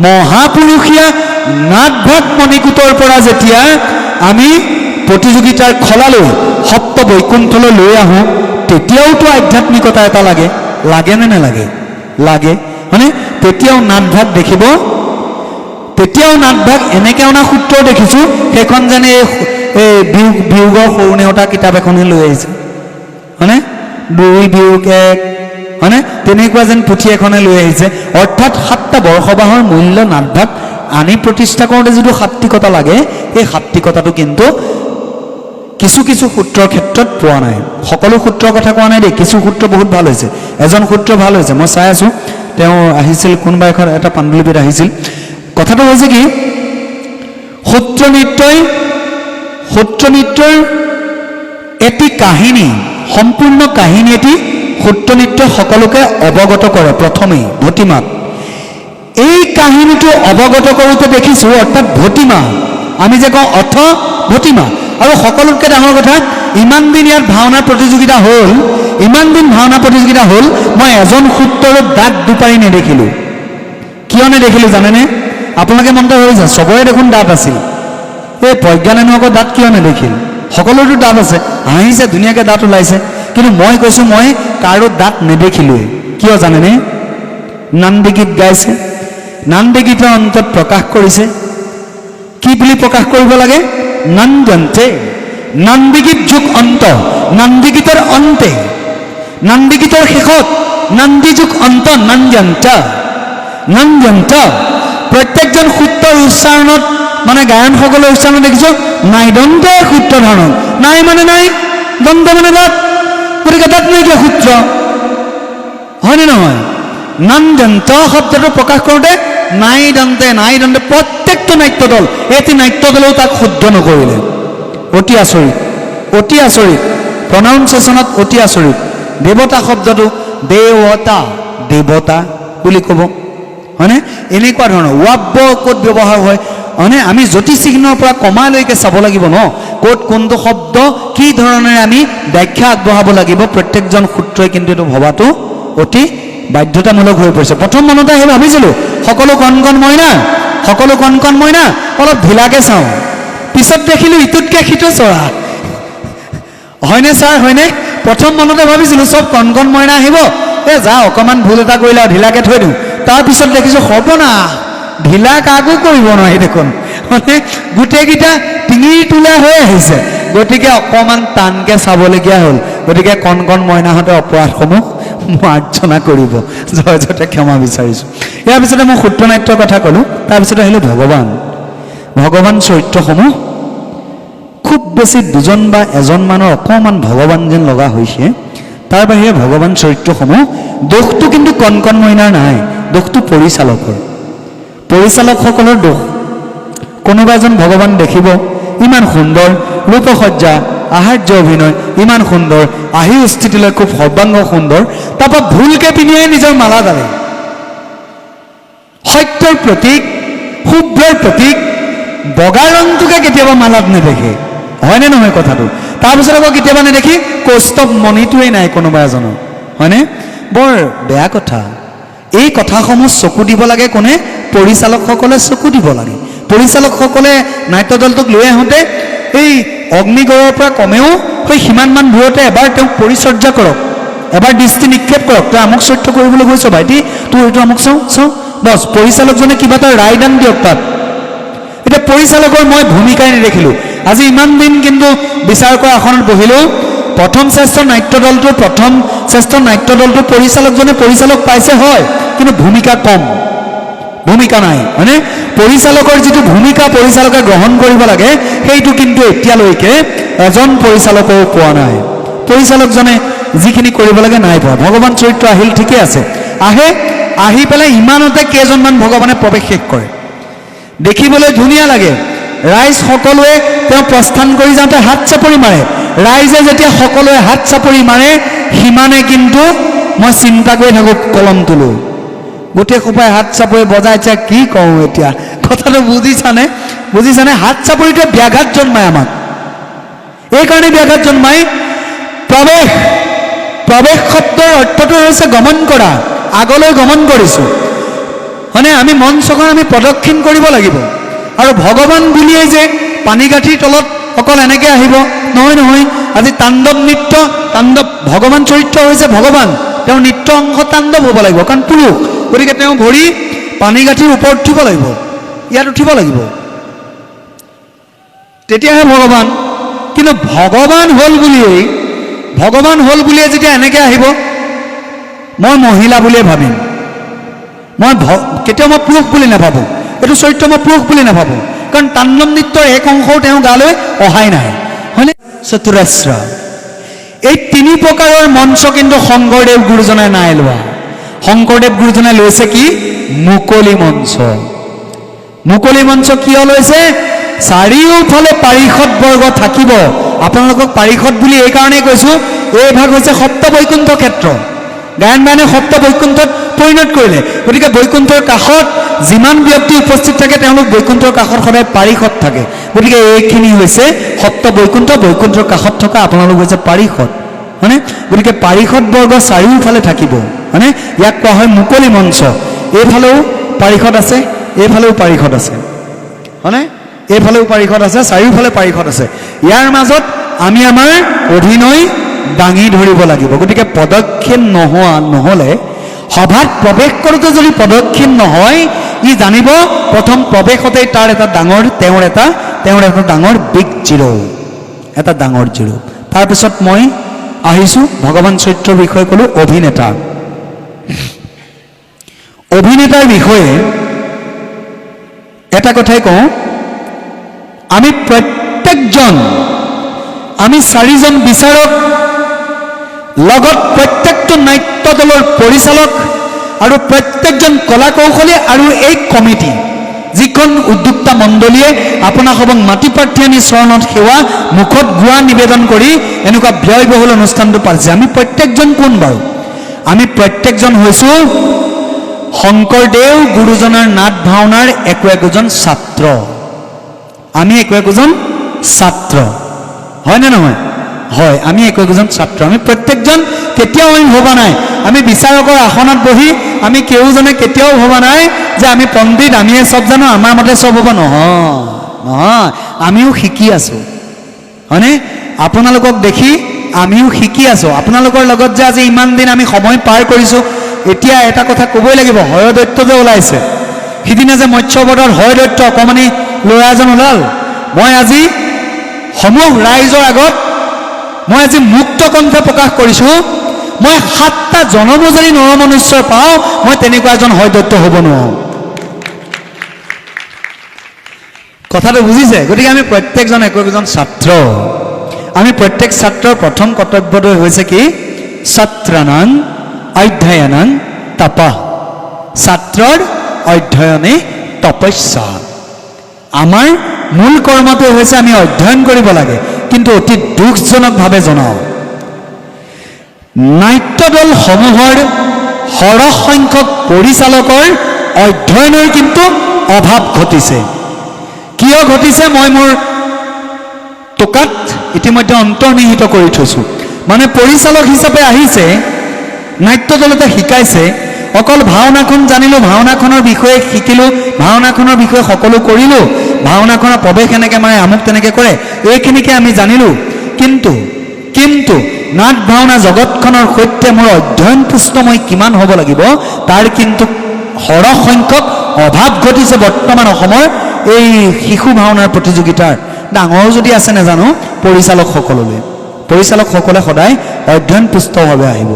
মহাপুৰুষীয়া নাটভাগ মণিকূটৰ পৰা যেতিয়া আমি প্ৰতিযোগিতাৰ খলালৈ সপ্ত বৈকুণ্ঠলৈ লৈ আহোঁ, তেতিয়াওতো আধ্যাত্মিকতা এটা লাগে, লাগে নে নালাগে? লাগে, মানে তেতিয়াও নাটভাগ দেখিব, তেতিয়াও নাটভাগ এনেকৈ অনা সূত্ৰও দেখিছোঁ, সেইখন যেনে এই বিয়োগৰ সৰু নেওতা কিতাপ এখনহে লৈ আহিছে, হয়নে? 2 বিয়োগ 1, হয়নে? তেনেকুৱা যেন পুথি এখনে লৈ আহিছে। অৰ্থাৎ 7টা বৰসবাহৰ মূল্য নাটভাগ আনি প্ৰতিষ্ঠা কৰোঁতে যিটো সাত্বিকতা লাগে, সেই সাত্বিকতাটো কিন্তু কিছু কিছু সূত্ৰৰ ক্ষেত্ৰত পোৱা নাই। সকলো সূত্ৰৰ কথা কোৱা নাই দেই, কিছু সূত্ৰ বহুত ভাল হৈছে, এজন সূত্ৰ ভাল হৈছে, মই চাই আছোঁ। তেওঁ আহিছিল কোনোবা এখন এটা পাণ্ডুলিপিত আহিছিল। কথাটো হৈছে কি, সূত্ৰ নৃত্যৰ এটি কাহিনী, সম্পূৰ্ণ কাহিনী এটি সূত্ৰ নৃত্যই সকলোকে অৱগত কৰে। প্ৰথমেই ভতিমাত এই কাহিনীটো অৱগত কৰোঁতে দেখিছোঁ, অৰ্থাৎ ভতিমা, আমি যে কওঁ অৰ্থ ভতিমা। আৰু সকলোতকৈ ডাঙৰ কথা, ইমান দিন ইয়াত ভাওনাৰ প্ৰতিযোগিতা হ'ল, ইমান দিন ভাওনা প্ৰতিযোগিতা হ'ল, মই এজন সূত্ৰৰ দাঁত দুপাৰি নেদেখিলোঁ। কিয় নেদেখিলোঁ জানেনে? আপোনালোকে মনত কৰিছে, চবৰে দেখোন দাঁত আছিল, এই প্ৰজ্ঞানেনো আকৌ দাঁত কিয় নেদেখিল? সকলোতো দাঁত আছে, হাঁহিছে, ধুনীয়াকৈ দাঁত ওলাইছে, কিন্তু মই কৈছোঁ মই কাৰো দাঁত নেদেখিলোঁৱেই। কিয় জানেনে? নান্দী গীত গাইছে, নান্দী গীতৰ অন্তত প্ৰকাশ কৰিছে, কি বুলি প্ৰকাশ কৰিব লাগে? নন্দন্তে, নান্দী গীত যুগ অন্ত, নান্দী গীতৰ অন্তে, নান্দী গীতৰ শেষত নান্দী যুগ অন্ত, নন্দ্যন্ত। প্ৰত্যেকজন সূত্ৰৰ উচ্চাৰণত, মানে গায়নসকলৰ উচ্চাৰণত দেখিছোঁ নাই দন্তে সূত্ৰ ধাৰণ, নাই মানে নাই, দন্ত মানে দাঁত, গতিকে দাঁত নাইকিয়া সূত্ৰ। হয়নে নহয়? নন্দন্ত শব্দটো প্ৰকাশ কৰোঁতে নাই দন্তে প্ৰত্যেকটো নাট্য দল, এটি নাট্য দলেও তাক শুদ্ধ নকৰিলে। অতি আচৰিত, অতি আচৰিত, প্ৰনাউন্সিয়েশ্যনত অতি আচৰিত। দেৱতা শব্দটো দেৱতা, দেৱতা বুলি ক'ব, হয়নে? এনেকুৱা ধৰণৰ ৱাব্য ক'ত ব্যৱহাৰ হয়, হয়নে? আমি জ্যোতিচিহ্নৰ পৰা কমালৈকে চাব লাগিব ন, ক'ত কোনটো শব্দ কি ধৰণেৰে আমি ব্যাখ্যা আগবঢ়াব লাগিব। প্ৰত্যেকজন সূত্ৰই কিন্তু এইটো ভবাটো অতি বাধ্যতামূলক হৈ পৰিছে। প্ৰথম মনতে আহি ভাবিছিলোঁ সকলো কণ কণ মইনা, সকলো কণ কণ মইনা, অলপ ঢিলাকৈ চাওঁ। পিছত দেখিলোঁ ইটোতকৈ সিটো চৰা। হয়নে ছাৰ, হয়নে? প্ৰথম মনতে ভাবিছিলোঁ চব কণ কণ মইনা আহিব, যা অকণমান ভুল এটা কৰিলে আৰু ঢিলাকৈ থৈ দিওঁ। তাৰপিছত দেখিছোঁ সৰ্বনাশ, ঢিলা কাকো কৰিব নোৱাৰি দেখোন, মানে গোটেইকেইটা টিঙিৰ তোলা হৈ আহিছে। গতিকে অকণমান টানকৈ চাবলগীয়া হ'ল। গতিকে কণ কণ মইনাহঁতে অপৰাধসমূহ মাৰ্জনা কৰিব, জয় জয়তে ক্ষমা বিচাৰিছোঁ। ইয়াৰ পিছতে মই সূত্ৰনাট্যৰ কথা ক'লোঁ। তাৰপিছতে আহিলোঁ ভগৱান চৰিত্ৰসমূহ খুব বেছি দুজন বা এজন মানৰ অকণমান ভগৱান যেন লগা হৈছে। তাৰ বাহিৰে ভগৱান চৰিত্ৰসমূহ দোষটো কিন্তু কণ কণ মইনাৰ নাই, দোষটো পৰিচালকসকলৰ দোষ। কোনোবা এজন ভগৱান দেখিব ইমান সুন্দৰ ৰূপসজ্জা, আহাৰ্য অভিনয় ইমান সুন্দৰ, আহি স্থিতিলৈ খুব সৰ্বাংগ সুন্দৰ, তাৰপৰা ভুলকৈ পিন্ধিয়াই নিজৰ মালা ডালে। সত্যৰ প্ৰতীক, শুভ্ৰৰ প্ৰতীক, বগা ৰংটোকে কেতিয়াবা মালাত নেদেখে, হয়নে নহয় কথাটো? তাৰপিছত আকৌ কেতিয়াবা নেদেখি কৌস্তৱ মণিটোৱেই নাই কোনোবা এজনৰ, হয়নে? বৰ বেয়া কথা। এই কথাসমূহ চকু দিব লাগে কোনে? পৰিচালকসকলে চকু দিব লাগে। পৰিচালকসকলে নাট্য দলটোক লৈ আহোঁতে এই অগ্নিগড়ৰ পৰা কমেও সেই সিমানমান দূৰতে এবাৰ তেওঁক পৰিচৰ্যা কৰক, এবাৰ দৃষ্টি নিক্ষেপ কৰক। তই আমুক চৰিত্ৰ কৰিবলৈ গৈছ ভাইটি, তোৰ এইটো আমুক চাওঁ বছ। পৰিচালকজনে কিবা এটা ৰায়দান দিয়ক তাত। এতিয়া পৰিচালকৰ মই ভূমিকাই নেদেখিলোঁ। আজি ইমান দিন কিন্তু বিচাৰকৰ আসনত বহিলোঁ, প্ৰথম শ্ৰেষ্ঠ নাট্য দলটোৰ পৰিচালকজনে পৰিচালক পাইছে হয়, কিন্তু ভূমিকা কম, ভূমিকা নাই, হয়নে? পৰিচালকৰ যিটো ভূমিকা পৰিচালকে গ্ৰহণ কৰিব লাগে সেইটো কিন্তু এতিয়ালৈকে এজন পৰিচালকেও পোৱা নাই। পৰিচালকজনে যিখিনি কৰিব লাগে নাই পোৱা। ভগৱান চৰিত্ৰ আহিল, ঠিকে আছে, আহি পেলাই ইমানতে কেইজনমান ভগৱানে প্ৰৱেশ শেষ কৰে। দেখিবলৈ ধুনীয়া লাগে। ৰাইজ সকলোৱে তেওঁ প্ৰস্থান কৰি যাওঁতে হাত চাপৰি মাৰে। ৰাইজে যেতিয়া সকলোৱে হাত চাপৰি মাৰে সিমানে কিন্তু মই চিন্তা কৰি থাকোঁ, কলম তোলোঁ। গোটেই সোপাই হাত চাপৰি বজাইছে, কি কওঁ এতিয়া? কথাটো বুজিছানে? হাত চাপৰিটোৱে ব্যাঘাত জন্মায় আমাক। এইকাৰণে ব্যাঘাত জন্মায়। প্ৰৱেশ শব্দৰ অৰ্থটো হৈছে গমন কৰা, আগলৈ গমন কৰিছোঁ, হয়নে? আমি মঞ্চখন আমি প্ৰদক্ষিণ কৰিব লাগিব। আৰু ভগৱান বুলিয়েই যে পানীগাঁঠিৰ তলত অকল এনেকৈ আহিব নহয়। আজি তাণ্ডৱ নৃত্য, ভগৱান চৰিত্ৰ হৈছে ভগৱান, তেওঁৰ নৃত্য অংশ তাণ্ডৱ হ'ব লাগিব, কাৰণ পুৰুষ। গতিকে তেওঁ ভৰি পানীগাঁঠিৰ ওপৰত উঠিব লাগিব, ইয়াত উঠিব লাগিব, তেতিয়াহে ভগৱান। কিন্তু ভগৱান হ'ল বুলিয়েই যেতিয়া এনেকৈ আহিব, মই মহিলা বুলিয়ে ভাবিম। কেতিয়াও মই পুৰুষ বুলি নাভাবোঁ, এইটো চৰিত্ৰ মই পুৰুষ বুলি নাভাবোঁ, কাৰণ তাণ্ডৱ নৃত্যৰ এক অংশও তেওঁ গালৈ অহাই নাই, হয়নে? চতুৰাস্ৰ, এই তিনি প্ৰকাৰৰ মঞ্চ কিন্তু শংকৰদেৱ গুৰুজনাই নাই লোৱা। শংকৰদেৱ গুৰুজনাই লৈছে কি? মুকলি মঞ্চ। মুকলি মঞ্চ কিয় লৈছে? চাৰিওফালে পাৰিষদ বৰ্গ থাকিব। আপোনালোকক পাৰিষদ বুলি এইকাৰণেই কৈছোঁ, এই ভাগ হৈছে সপ্ত বৈকুণ্ঠ ক্ষেত্ৰ। গায়ন বায়নে সপ্ত বৈকুণ্ঠত পৰিণত কৰিলে। গতিকে বৈকুণ্ঠৰ কাষত যিমান ব্যক্তি উপস্থিত থাকে তেওঁলোক বৈকুণ্ঠৰ কাষত সদায় পাৰিষদ থাকে। গতিকে এইখিনি হৈছে সপ্ত বৈকুণ্ঠ, বৈকুণ্ঠৰ কাষত থকা আপোনালোক হৈছে পাৰিষদ, হয়নে? গতিকে পাৰিষদ বৰ্গ চাৰিওফালে থাকিব, হয়নে? ইয়াক কোৱা হয় মুকলি মঞ্চ। এইফালেও পাৰিষদ আছে, এইফালেও পাৰিষদ আছে, হয়নে? এইফালেও পাৰিষদ আছে, চাৰিওফালে পাৰিষদ আছে। ইয়াৰ মাজত আমি আমাৰ অভিনয় দাঙি ধৰিব লাগিব। গতিকে পদক্ষেপ নহ'লে, সভাত প্ৰৱেশ কৰোঁতে যদি পদক্ষেপ নহয়, ই জানিব প্ৰথম প্ৰৱেশতেই তেওঁৰ এটা ডাঙৰ বিগ জিৰ', এটা ডাঙৰ জিৰ'। তাৰপিছত মই আহিছোঁ ভগৱান চৰিত্ৰৰ বিষয়ে ক'লোঁ। অভিনেতাৰ বিষয়ে এটা কথাই কওঁ, আমি চাৰিজন বিচাৰক লগত প্ৰত্যেকটো নাট্য দলৰ পৰিচালক আৰু প্ৰত্যেকজন কলা কৌশলী আৰু এই কমিটি যিখন উদ্যোক্তা মণ্ডলীয়ে আপোনাসবক মাটি প্ৰাৰ্থী আনি চৰণত সেৱা মুখত গোৱা নিবেদন কৰি এনেকুৱা ব্যয়বহুল অনুষ্ঠানটো পাতিছে। আমি প্ৰত্যেকজন কোন বাৰু? আমি প্ৰত্যেকজন হৈছোঁ শংকৰদেৱ গুৰুজনাৰ নাট ভাওনাৰ একো একোজন ছাত্ৰ। আমি একো একোজন ছাত্ৰ, হয়নে নহয়? হয়, আমি একো একোজন ছাত্ৰ। আমি প্ৰত্যেকজন কেতিয়াও আমি ভবা নাই, আমি বিচাৰকৰ আসনত বহি আমি কেউজনে কেতিয়াও ভবা নাই যে আমি পণ্ডিত, আমিয়ে চব জানো, আমাৰ মতে চব হ'ব। নহয় নহয়, আমিও শিকি আছোঁ, হয়নে? আপোনালোকক দেখি আমিও শিকি আছোঁ। আপোনালোকৰ লগত যে আজি ইমান দিন আমি সময় পাৰ কৰিছোঁ, এতিয়া এটা কথা ক'বই লাগিব, হয়দৈত্য যে ওলাইছে। সিদিনা যে মৎস্যবধৰ হয়দৈত্য অকণমানি ল'ৰা এজন ওলাল। মই আজি সমূহ ৰাইজৰ আগত মই আজি মুক্ত কণ্ঠে প্ৰকাশ কৰিছোঁ, মই 7টা জনম যদি নৰমনুষ্যৰ পাওঁ, মই তেনেকুৱা এজন হয়দৈত্য হ'ব নোৱাৰোঁ। কথাটো বুজিছে? গতিকে আমি প্ৰত্যেকজন একো একোজন ছাত্ৰ। আমি প্ৰত্যেক ছাত্ৰৰ প্ৰথম কৰ্তব্যটো হৈছে কি? ছাত্ৰানাং অধ্যয়নাং তপঃ। ছাত্ৰৰ অধ্যয়নে তপস্যা। আমাৰ মূল কৰ্মটো হৈছে আমি অধ্যয়ন কৰিব লাগে, কিন্তু অতি দুখজনকভাৱে জনাওঁ, নাট্যদলসমূহৰ সৰহ সংখ্যক পৰিচালকৰ অধ্যয়নৰ কিন্তু অভাৱ ঘটিছে। কিয় ঘটিছে মই মোৰ টোকাত ইতিমধ্যে অন্তৰ্নিহিত কৰি থৈছোঁ। মানে পৰিচালক হিচাপে আহিছে, নাট্যদলতে শিকাইছে, অকল ভাওনাখন জানিলোঁ, ভাওনাখনৰ বিষয়ে শিকিলোঁ, ভাওনাখনৰ বিষয়ে সকলো কৰিলোঁ, ভাওনাখনৰ প্ৰৱেশ এনেকৈ মানে আমুক তেনেকৈ কৰে, এইখিনিকে আমি জানিলোঁ। কিন্তু নাট ভাওনা জগতখনৰ সৈতে মোৰ অধ্যয়ন পুষ্ট মই কিমান হ'ব লাগিব, তাৰ কিন্তু সৰহ সংখ্যক অভাৱ ঘটিছে বৰ্তমান অসমৰ এই শিশু ভাওনাৰ প্ৰতিযোগিতাৰ। ডাঙৰ যদি আছে নাজানো, পৰিচালকসকললৈ, পৰিচালকসকলে সদায় অধ্যয়ন পুষ্টভাৱে আহিব।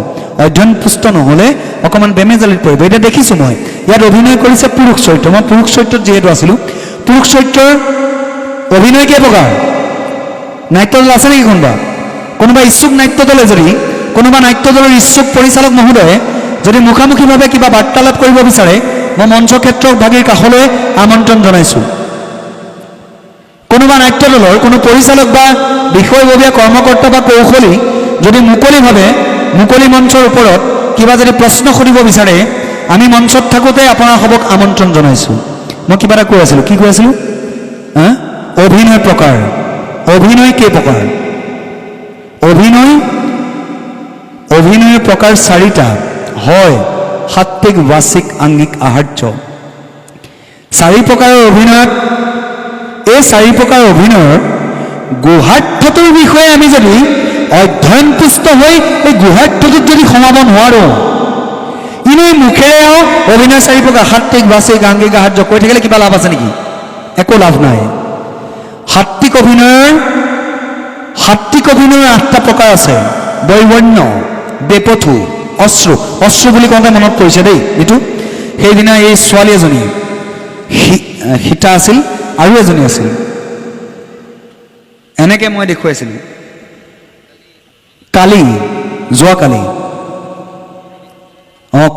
অধ্যয়ন পুষ্ট নহ'লে অকণমান বেমেজালিত পৰিব। এতিয়া দেখিছোঁ মই ইয়াত অভিনয় কৰিছে পুৰুষ চৰিত্ৰ। মই পুৰুষ চৰিত্ৰত যিহেতু আছিলোঁ, পুৰুষ চৰিত্ৰৰ অভিনয় কেই প্ৰকাৰ? নাট্যদল আছে নেকি কোনোবা ইচ্ছুক নাট্যদলে? যদি কোনোবা নাট্যদলৰ ইচ্ছুক পৰিচালক মহোদয়ে যদি মুখামুখিভাৱে কিবা বাৰ্তালাপ কৰিব বিচাৰে, মই মঞ্চ ক্ষেত্ৰৰ ভাগীৰ কাষলৈ আমন্ত্ৰণ জনাইছোঁ। কোনোবা নাট্যদলৰ কোনো পৰিচালক বা বিষয়ববীয়া কৰ্মকৰ্তা বা কৌশলী যদি মুকলিভাৱে মুকলি মঞ্চৰ ওপৰত কিবা যদি প্ৰশ্ন সুধিব বিচাৰে, আমি মঞ্চত থাকোঁতে আপোনাৰ সবক আমন্ত্ৰণ জনাইছোঁ। মই কিবা এটা কৈ আছিলোঁ, কি কৈ আছিলোঁ? অভিনয় প্ৰকাৰ। অভিনয় কেই প্ৰকাৰ? অভিনয়ৰ প্ৰকাৰ 4টা হয়। সাত্বিক, বাচিক, আংগিক, আহাৰ্য। 4 প্ৰকাৰৰ অভিনয়ত, এই 4 প্ৰকাৰৰ অভিনয়ৰ গুহাৰ্থটোৰ বিষয়ে আমি যদি অধ্যয়ন পুষ্ট হৈ এই গুহাৰ্থটোত যদি সোমাব নোৱাৰোঁ, এনেই মুখেৰেও অভিনয় 4 প্ৰকাৰ, সাত্বিক, বাচিক, আংগিক, আহাৰ্য কৈ থাকিলে কিবা লাভ আছে নেকি? একো লাভ নাই। সাত্বিক অভিনয়ৰ 8টা প্ৰকাৰ আছে। বৈৱৰ্ণ, বেপথু, অশ্ৰু বুলি কওঁতে মনত পৰিছে দেই এইটো। সেইদিনা এই ছোৱালী এজনী সীতা আছিল, আৰু এজনী আছিল, এনেকৈ মই দেখুৱাইছিলোঁ যোৱাকালি।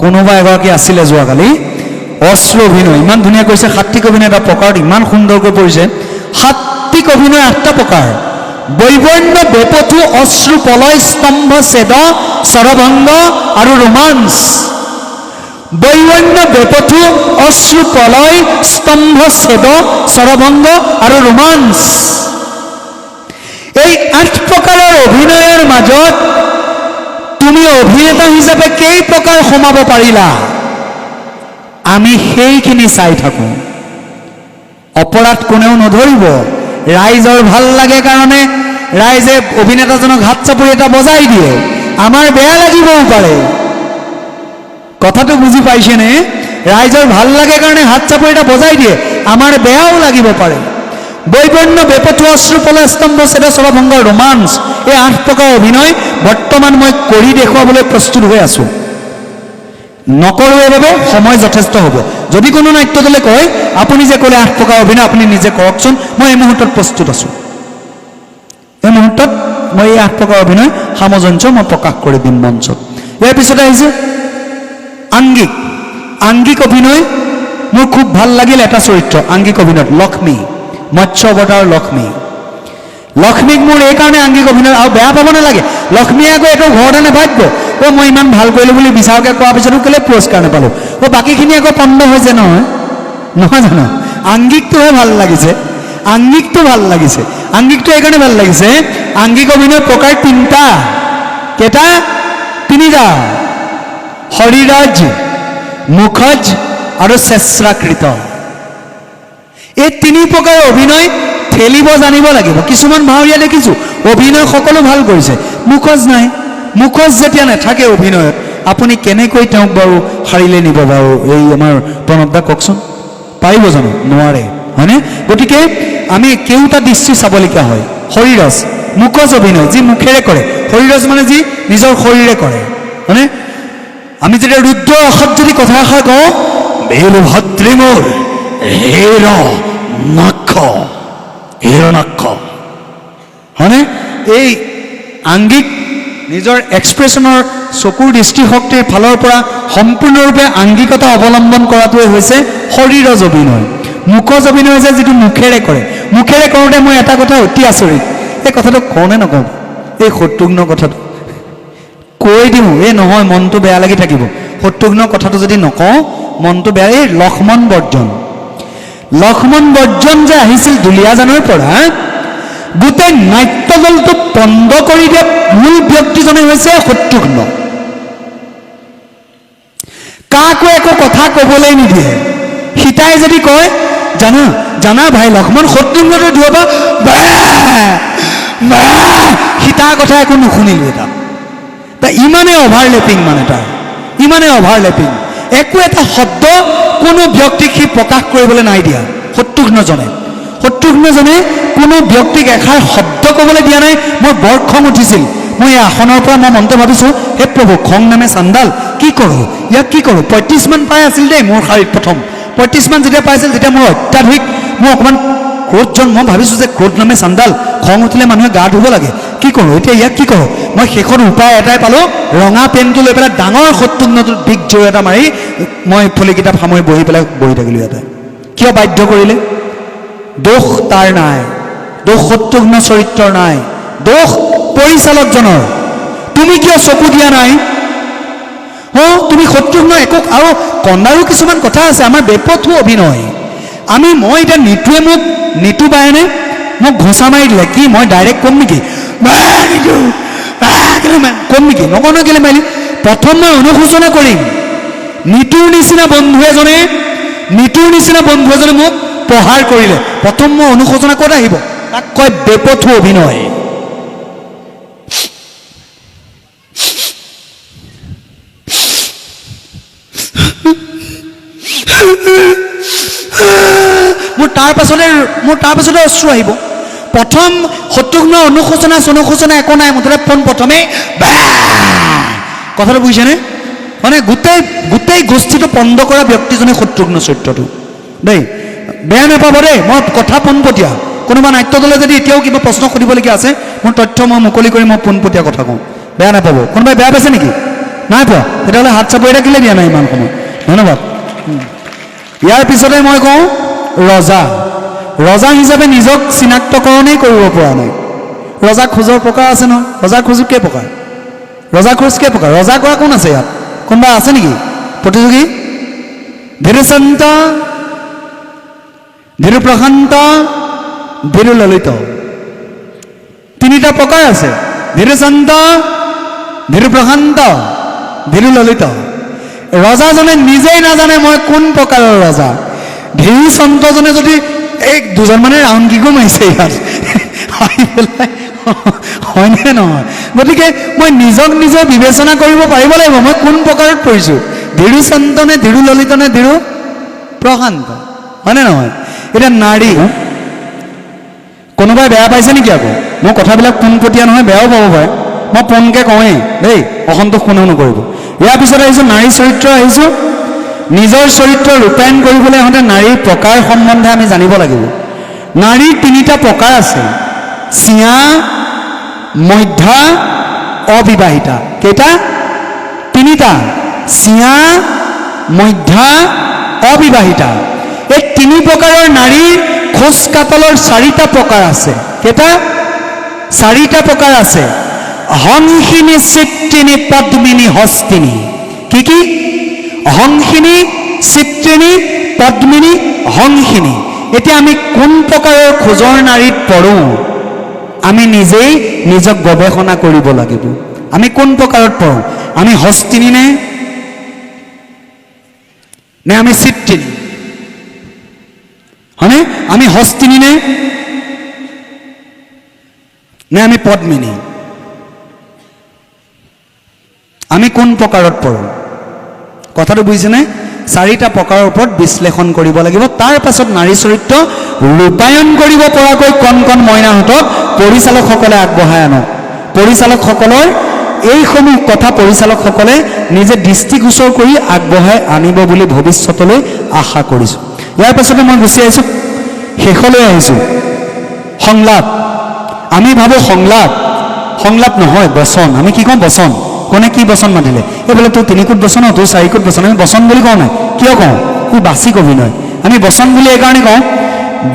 কোনোবা এগৰাকী আছিলে যোৱাকালি। অশ্ৰু অভিনয় ইমান ধুনীয়া কৰিছে। সাত্বিক অভিনয় এটা প্ৰকাৰত ইমান সুন্দৰকৈ পৰিছে। সাত্বিক অভিনয় 8টা প্ৰকাৰ: বৈৱৰ্ণ, বেপথু, অশ্ৰু, পলয়, স্তম্ভ, ছেদ, স্বৰভংগ আৰু ৰোমাঞ্চ। বৈৱৰ্ণ, বেপথু, অশ্ৰু, পলয়, স্তম্ভ, ছেদ, স্বৰভংগ আৰু ৰোমাঞ্চ। এই 8 প্ৰকাৰৰ অভিনয়ৰ মাজত তুমি অভিনেতা হিচাপে কেই প্ৰকাৰ সোমাব পাৰিলা, আমি সেইখিনি চাই থাকোঁ। অপৰাধ কোনেও নধৰিব। ৰাইজৰ ভাল লাগে কাৰণে ৰাইজে অভিনেতাজনক হাত চাপৰি এটা বজাই দিয়ে, আমাৰ বেয়া লাগিবও পাৰে। কথাটো বুজি পাইছেনে? ৰাইজৰ ভাল লাগে কাৰণে হাত চাপৰি এটা বজাই দিয়ে, আমাৰ বেয়াও লাগিব পাৰে। বৈৱৰ্ণ, বেপথু, অশ্ৰু, পলয়, স্তম্ভ, ছেদ, স্বৰভংগ, ৰোমাঞ্চ, এই 8 প্ৰকাৰ অভিনয় বৰ্তমান মই কৰি দেখুৱাবলৈ প্ৰস্তুত হৈ আছোঁ। নকৰোঁ বাবে সময় যথেষ্ট হ'ব। যদি কোনো নাট্যদলে কয় আপুনি যে ক'লে 8 প্ৰকাৰ অভিনয় আপুনি নিজে কৰকচোন, মই এই মুহূৰ্তত প্ৰস্তুত আছোঁ। এই মুহূৰ্তত মই এই 8 প্ৰকাৰ অভিনয় সামঞ্জস্য মই প্ৰকাশ কৰি দিম মঞ্চত। ইয়াৰ পিছতে আহিছে আংগিক। আংগিক অভিনয় মোৰ খুব ভাল লাগিল এটা চৰিত্ৰ আংগিক অভিনয়ত, লক্ষ্মী, মৎস্য অৱতাৰ লক্ষ্মী। লক্ষ্মীক মোৰ এইকাৰণে আংগিক অভিনয়, আৰু বেয়া পাব নালাগে, লক্ষ্মীয়ে আকৌ এইটো ঘৰতে নাভাবিব মই ইমান ভাল কৰিলোঁ বুলি বিচাৰকে কোৱাৰ পিছতো কেলে পুৰস্কাৰ নাপালোঁ, বাকীখিনি আকৌ পণ্ড হৈছে নহয় জানো। আংগিকটোহে ভাল লাগিছে, আংগিকটো ভাল লাগিছে। আংগিকটো এইকাৰণে ভাল লাগিছে, আংগিক অভিনয় প্ৰকাৰ 3টা। কেইটা? 3টা। হৰিৰাজ, মুখজ আৰু চেষ্টাকৃত। এই 3 প্ৰকাৰৰ অভিনয় ঠেলিব জানিব লাগিব। কিছুমান ভাৱৰীয়া দেখিছোঁ অভিনয় সকলো ভাল কৰিছে, মুখজ নাই। মুখজ যেতিয়া নাথাকে অভিনয়ত আপুনি কেনেকৈ তেওঁক বাৰু সাৰিলে নিব বাৰু? এই আমাৰ প্ৰণৱ দা কওকচোন, পাৰিব জানো? নোৱাৰে, হয়নে? গতিকে আমি কেওটা দৃষ্টি চাবলগীয়া হয়। হৰিৰস মুখজ অভিনয়, যি মুখেৰে কৰে। হৰিৰস মানে যি নিজৰ শৰীৰে কৰে, হয়নে? আমি যেতিয়া ৰুদ্ৰ অসত যদি কথা এষাৰ কওঁ, বীৰভদ্ৰী মোৰ হেৰ নক্ষ, হিৰণ্যক্ষ, হয়নে? এই আংগিক নিজৰ এক্সপ্ৰেছনৰ চকুৰ দৃষ্টিশক্তিৰ ফালৰ পৰা সম্পূৰ্ণৰূপে আংগিকতা অৱলম্বন কৰাটোৱে হৈছে শৰীৰজ অভিনয়। মুখজ অভিনয় হৈছে যিটো মুখেৰে কৰে। মুখেৰে কৰোঁতে মই এটা কথা অতি আচৰিত, এই কথাটো কওঁ নে নকওঁ? এই শত্ৰুঘ্নৰ কথাটো কৈ দিওঁ, এই নহয় মনটো বেয়া লাগি থাকিব। শত্ৰুঘ্নৰ কথাটো যদি নকওঁ মনটো বেয়া। এই লক্ষ্মণ বৰ্জন যে আহিছিল দুলীয়াজানৰ পৰা, গোটেই নাট্য দলটো বন্ধ কৰি দিয়া মূল ব্যক্তিজনে হৈছে শত্ৰুঘ্ন। কাকো একো কথা ক'বলৈ নিদিয়ে। সীতাই যদি কয় জানা ভাই লক্ষ্মণ, শত্ৰুঘ্নটো দিব সীতাৰ কথা একো নুশুনিলোঁ। এটা ইমানে অভাৰলেপিং, মানে তাৰ ইমানে অভাৰলেপিং, একো এটা শব্দ কোনো ব্যক্তিক সি প্ৰকাশ কৰিবলৈ নাই দিয়া। শত্ৰুঘ্নজনে কোনো ব্যক্তিক এষাৰ শব্দ ক'বলৈ দিয়া নাই। মই বৰ খং উঠিছিল। মই এই আসনৰ পৰা মই মনতে ভাবিছোঁ, হে প্ৰভু, খং নামে চাণ্ডাল, কি কৰোঁ ইয়াক, কি কৰোঁ? 35 মান পাই আছিল দেই মোৰ শাৰীত। প্ৰথম 35 মান যেতিয়া পাইছিল তেতিয়া মোৰ অত্যাধিক, মোৰ অকণমান ক্ৰোধজন, মই ভাবিছোঁ যে ক্ৰোধ নামে চাণ্ডাল, খং উঠিলে মানুহে গা ধুব লাগে, কি কৰোঁ এতিয়া ইয়াক, কি কৰোঁ? মই শেষত উপায় এটাই পালোঁ, ৰঙা পেনটো লৈ পেলাই ডাঙৰ শত্ৰুঘ্নটোত বিগ জোৰ এটা মাৰি মই ফলি কিতাপ সামৰি বহি থাকিলোঁ ইয়াতে। কিয় বাধ্য কৰিলে? দোষ তাৰ নাই, দোষ শত্ৰুঘ্ন চৰিত্ৰৰ নাই, দোষ পৰিচালকজনৰ। তুমি কিয় চকু দিয়া নাই? তুমি শত্ৰুঘ্ন একো, আৰু কন্দাৰো কিছুমান কথা আছে। আমাৰ বেপথু অভিনয়। মই এতিয়া নিতু বায়নে মোক ঘোঁচা মাৰি দিলে, কি মই ডাইৰেক্ট ক'ম নেকি? ক'ম নেকি? নকওঁ নহয়। কেলৈ মাৰিলি? প্ৰথম মই অনুশোচনা কৰিম। নিতুৰ নিচিনা বন্ধু এজনে মোক প্ৰহাৰ কৰিলে, প্ৰথম মই অনুশোচনা ক'ত আহিব? তাক কয় বেপথু অভিনয়। মোৰ তাৰ পাছতে অশ্ৰু আহিব। প্ৰথম শত্ৰুঘ্নৰ অনুশোচনা একো নাই, মুঠতে প্ৰথমে কথাটো বুজিছেনে? মানে গোটেই গোষ্ঠীটো পণ্ড কৰা ব্যক্তিজনে শত্ৰুঘ্ন চৰিত্ৰটো দেই। বেয়া নাপাব দেই, মই কথা পোনপটীয়া। কোনোবা নাট্য দলে যদি এতিয়াও কিবা প্ৰশ্ন সুধিবলগীয়া আছে, মোৰ তথ্য মই মুকলি কৰি মই পোনপটীয়া কথা কওঁ, বেয়া নাপাব। কোনোবাই বেয়া পাইছে নেকি? নাই পোৱা? তেতিয়াহ'লে হাত চাপৰি থাকিলে দিয়া নাই ইমান সময়। ধন্যবাদ। ইয়াৰ পিছতে মই কওঁ ৰজা হিচাপে নিজক চিনাক্তকৰণেই কৰিব পৰা নাই। ৰজা খোজৰ প্ৰকাৰ আছে নহয়। ৰজাৰ খোজ কেইপ্ৰকাৰ? ৰজা কৰা কোন আছে ইয়াত? কোনোবা আছে নেকি প্ৰতিযোগী? ধীৰশান্ত, ধীৰপ্ৰশান্ত, ধীৰললিত, 3টা প্ৰকাৰ আছে। ধীৰশান্ত, ধীৰপ্ৰশান্ত, ধীৰললিত। ৰজাজনে নিজেই নাজানে মই কোন প্ৰকাৰৰ ৰজা। ধীৰচন্তজনে যদি এই দুজনমানে ৰাউণ্ড কিকো মাৰিছে ইয়াত আহি পেলাই, হয়নে নহয়? গতিকে মই নিজক নিজে বিবেচনা কৰিব পাৰিব লাগিব, মই কোন প্ৰকাৰত পৰিছোঁ। ধীৰচন্ত নে ধীৰললিত নে ধীৰপ্ৰশান্ত, হয়নে নহয়? এতিয়া নাৰী, কোনোবাই বেয়া পাইছে নেকি? আকৌ মোৰ কথাবিলাক পোনপটীয়া নহয়, বেয়াও পাব পাৰে। মই পোনকৈ কওঁৱেই দেই, অসন্তোষ কোনেও নকৰিব। ইয়াৰ পিছত আহিছোঁ নাৰী চৰিত্ৰ। আহিছোঁ নিজৰ চৰিত্ৰ ৰূপায়ণ কৰিবলৈ আহোঁতে নাৰীৰ প্ৰকাৰ সম্বন্ধে আমি জানিব লাগিব। নাৰীৰ 3টা প্ৰকাৰ আছে। চিঞা, মধ্যা অবিবাহিতা কেইটা তিনিটা চিয়া মধ্যা অবিবাহিতা এই তিনি প্ৰকাৰৰ নাৰীৰ খোজ কাতলৰ চাৰিটা প্ৰকাৰ আছে কেইটা চাৰিটা প্ৰকাৰ আছে হংসিনী চিত্ৰিণী পদ্মিনী হস্তিনী কি কি হংসিনী চিত্ৰিণী পদ্মিনী হংসিনী এতিয়া আমি কোন প্ৰকাৰৰ খোজৰ নাৰীত পৰোঁ আমি নিজেই নিজক গৱেষণা কৰিব লাগিব আমি কোন প্ৰকাৰত পৰোঁ আমি হস্তিনী নে আমি চিত্ৰিণী হয়নে আমি হস্তিনী নে আমি পদ্মিনী আমি কোন প্ৰকাৰত পৰোঁ কথাটো বুজিছেনে চাৰিটা প্ৰকাৰৰ ওপৰত বিশ্লেষণ কৰিব লাগিব তাৰ পাছত নাৰী চৰিত্ৰ ৰূপায়ণ কৰিব পৰাকৈ কণ কণ মইনাহঁতক পৰিচালকসকলে আগবঢ়াই আনক পৰিচালকসকলৰ এইসমূহ কথা পৰিচালকসকলে নিজে দৃষ্টিগোচৰ কৰি আগবঢ়াই আনিব বুলি ভৱিষ্যতলৈ আশা কৰিছোঁ ইয়াৰ পাছতে মই গুচি আহিছোঁ শেষলৈ আহিছোঁ সংলাপ আমি ভাবোঁ সংলাপ নহয় বচন আমি কি কওঁ বচন কোনে কি বচন মাতিলে এই বোলে তোৰ 3 কোট বচন তোৰ 4 কোট বচন আমি বচন বুলি কওঁ নাই কিয় কওঁ ই বাচিক অভিনয় আমি বচন বুলি এইকাৰণে কওঁ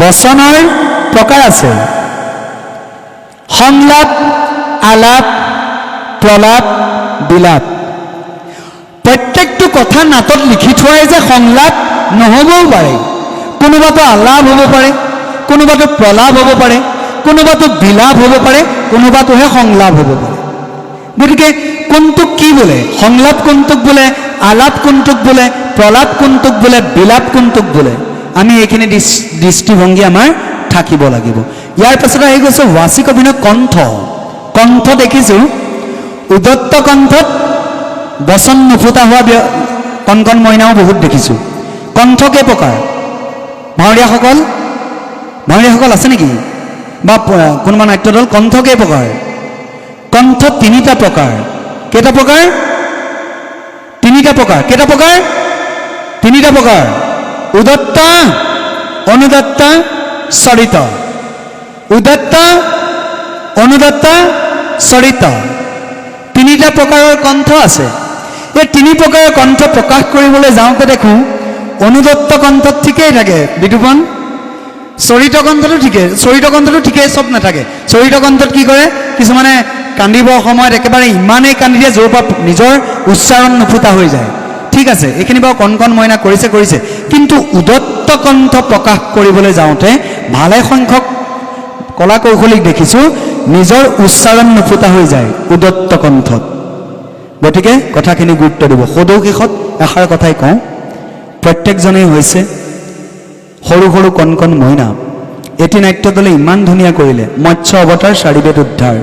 বচনৰ প্ৰকাৰ আছে সংলাপ আলাপ প্ৰলাপ বিলাপ প্ৰত্যেকটো কথা নাটত লিখি থোৱাই যে সংলাপ নহ'বও পাৰে কোনোবাটো আলাপ হ'ব পাৰে কোনোবাটো প্ৰলাপ হ'ব পাৰে কোনোবাটো বিলাপ হ'ব পাৰে কোনোবাটোহে সংলাপ হ'ব পাৰে গতিকে কোনটোক কি বোলে সংলাপ কোনটোক বোলে আলাপ কোনটোক বোলে প্ৰলাপ কোনটোক বোলে বিলাপ কোনটোক বোলে আমি এইখিনি দৃষ্টিভংগী আমাৰ থাকিব লাগিব ইয়াৰ পাছতে আহি গৈছে ৱাচিক অভিনয় কণ্ঠ দেখিছোঁ উদত্ত কণ্ঠত বচন নুফুটা হোৱা কণ কণ মইনাও বহুত দেখিছোঁ কণ্ঠ কেই প্ৰকাৰ ভাৱৰীয়াসকল আছে নেকি বা কোনোবা নাট্যদল কণ্ঠ কেই প্ৰকাৰ কণ্ঠ তিনিটা প্ৰকাৰ কেইটা প্ৰকাৰ তিনিটা প্ৰকাৰ উদত্ত অনুদত্ত চৰিত উদত্ত অনুদত্ত চৰিত তিনিটা প্ৰকাৰৰ কণ্ঠ আছে এই তিনি প্ৰকাৰৰ কণ্ঠ প্ৰকাশ কৰিবলৈ যাওঁতে দেখোঁ অনুদত্ত কণ্ঠত ঠিকেই থাকে বিদুপন চৰিত কণ্ঠটো ঠিকেই চব নাথাকে চৰিত কণ্ঠত কি কৰে কিছুমানে কান্দিবৰ সময়ত একেবাৰে ইমানেই কান্দি দিয়ে য'ৰ পৰা নিজৰ উচ্চাৰণ নুফুটা হৈ যায় ঠিক আছে এইখিনি বাৰু কণ কণ মইনা কৰিছে কিন্তু উদত্ত কণ্ঠ প্ৰকাশ কৰিবলৈ যাওঁতে ভালে সংখ্যক কলা কৌশলীক দেখিছোঁ নিজৰ উচ্চাৰণ নুফুটা হৈ যায় উদত্ত কণ্ঠত গতিকে কথাখিনি গুৰুত্ব দিব সদৌ শেষত এষাৰ কথাই কওঁ প্ৰত্যেকজনেই হৈছে সৰু সৰু কণ কণ মইনা এটি নাট্যদলে ইমান ধুনীয়া কৰিলে মৎস্য অৱতাৰ চাৰিবেদ উদ্ধাৰ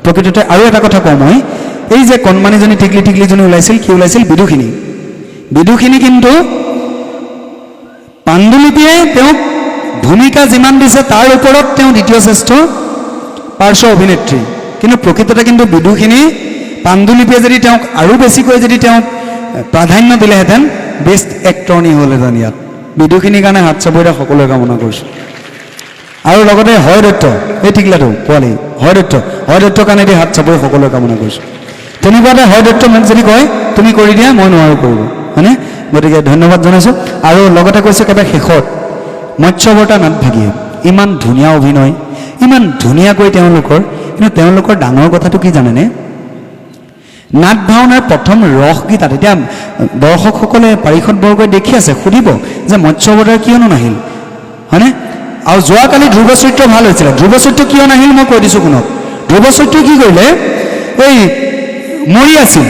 প্ৰকৃততে আৰু এটা কথা কওঁ মই এই যে কণমানিজনী টিকলিজনী ওলাইছিল কি ওলাইছিল বিদুষিনী কিন্তু পাণ্ডুলিপিয়ে তেওঁক ভূমিকা যিমান দিছে তাৰ ওপৰত তেওঁ দ্বিতীয় শ্ৰেষ্ঠ পাৰ্শ্ব অভিনেত্ৰী কিন্তু প্ৰকৃততে কিন্তু বিদুষিনী পাণ্ডুলিপিয়ে যদি তেওঁক আৰু বেছিকৈ যদি তেওঁক প্ৰাধান্য দিলেহেঁতেন বেষ্ট এক্টৰণী হ'লহেঁতেন ইয়াত বিদুষিনীৰ কাৰণে হাত চাপৰিতে সকলোৱে কামনা কৰিছোঁ আৰু লগতে হয় দত্ত এই টিকলাটো পোৱালি হয় দত্তৰ কাৰণে দি হাত চাপৰি সকলোৱে কামনা কৰিছোঁ তেনেকুৱাতে হয় দত্ত মোক যদি কয় তুমি কৰি দিয়া মই নোৱাৰোঁ কৰিব হয়নে গতিকে ধন্যবাদ জনাইছোঁ আৰু লগতে কৈছোঁ একেবাৰে শেষত মৎস্য অৱতাৰ নাটভাগীয়ে ইমান ধুনীয়া অভিনয় ইমান ধুনীয়াকৈ কিন্তু তেওঁলোকৰ ডাঙৰ কথাটো কি জানেনে নাট ভাওনাৰ প্ৰথম ৰসগীতাত এতিয়া দৰ্শকসকলে পাৰিষদ বৰ্গই দেখি আছে সুধিব যে মৎস্য অৱতাৰ কিয়নো নাহিল হয়নে আৰু যোৱাকালি ধ্ৰুৱ চৰিত্ৰ ভাল হৈছিলে ধ্ৰুৱ চৰিত্ৰ কিয় নাহিল মই কৈ দিছোঁ শুনক ধ্ৰুৱ চৰিত্ৰই কি কৰিলে এই মৰি আছিল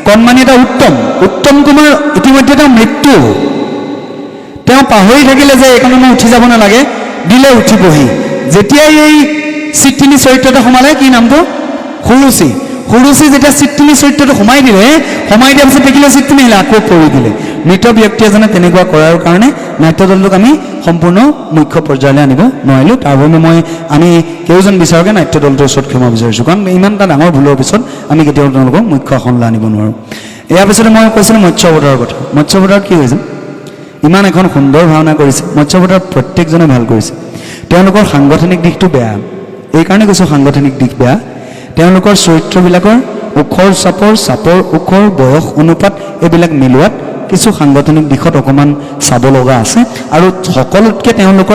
কণমানি এটা উত্তম কুমাৰ ইতিমধ্যে তেওঁৰ মৃত্যু তেওঁ পাহৰি থাকিলে যে এইখনত মই উঠি যাব নালাগে দিলে উঠিবহি যেতিয়াই এই চিত্ৰিণী চৰিত্ৰতে সোমালে কি নামটো সুৰুচি যেতিয়া চিত্ৰিণী চৰিত্ৰটো সোমাই দিয়াৰ পিছত দেখিলে চিত্ৰিণী আহিলে আকৌ পৰি দিলে মৃত ব্যক্তি এজনে তেনেকুৱা কৰাৰ কাৰণে নাট্যদলটোক আমি সম্পূৰ্ণ মুখ্য পৰ্যায়লৈ আনিব নোৱাৰিলোঁ তাৰ বাবে আমি কেইজন বিচাৰকে নাট্যদলটোৰ ওচৰত ক্ষমা বিচাৰিছোঁ কাৰণ ইমান এটা ডাঙৰ ভুলৰ পিছত আমি কেতিয়াও তেওঁলোকক মুখ্য আসনলৈ আনিব নোৱাৰোঁ ইয়াৰ পিছতে মই কৈছিলোঁ মৎস্য অৱতাৰৰ কথা মৎস্য অৱতাৰত কি হৈছে ইমান এখন সুন্দৰ ভাওনা কৰিছে মৎস্য অৱতাৰত প্ৰত্যেকজনে ভাল কৰিছে তেওঁলোকৰ সাংগঠনিক দিশটো বেয়া এইকাৰণে কৈছোঁ সাংগঠনিক দিশ বেয়া তেওঁলোকৰ চৰিত্ৰবিলাকৰ ওখৰ চাপৰ ওখৰ বয়স অনুপাত এইবিলাক মিলোৱাত কিছু সাংগঠনিক দিশত অকণমান চাব লগা আছে আৰু সকলোতকৈ তেওঁলোকৰ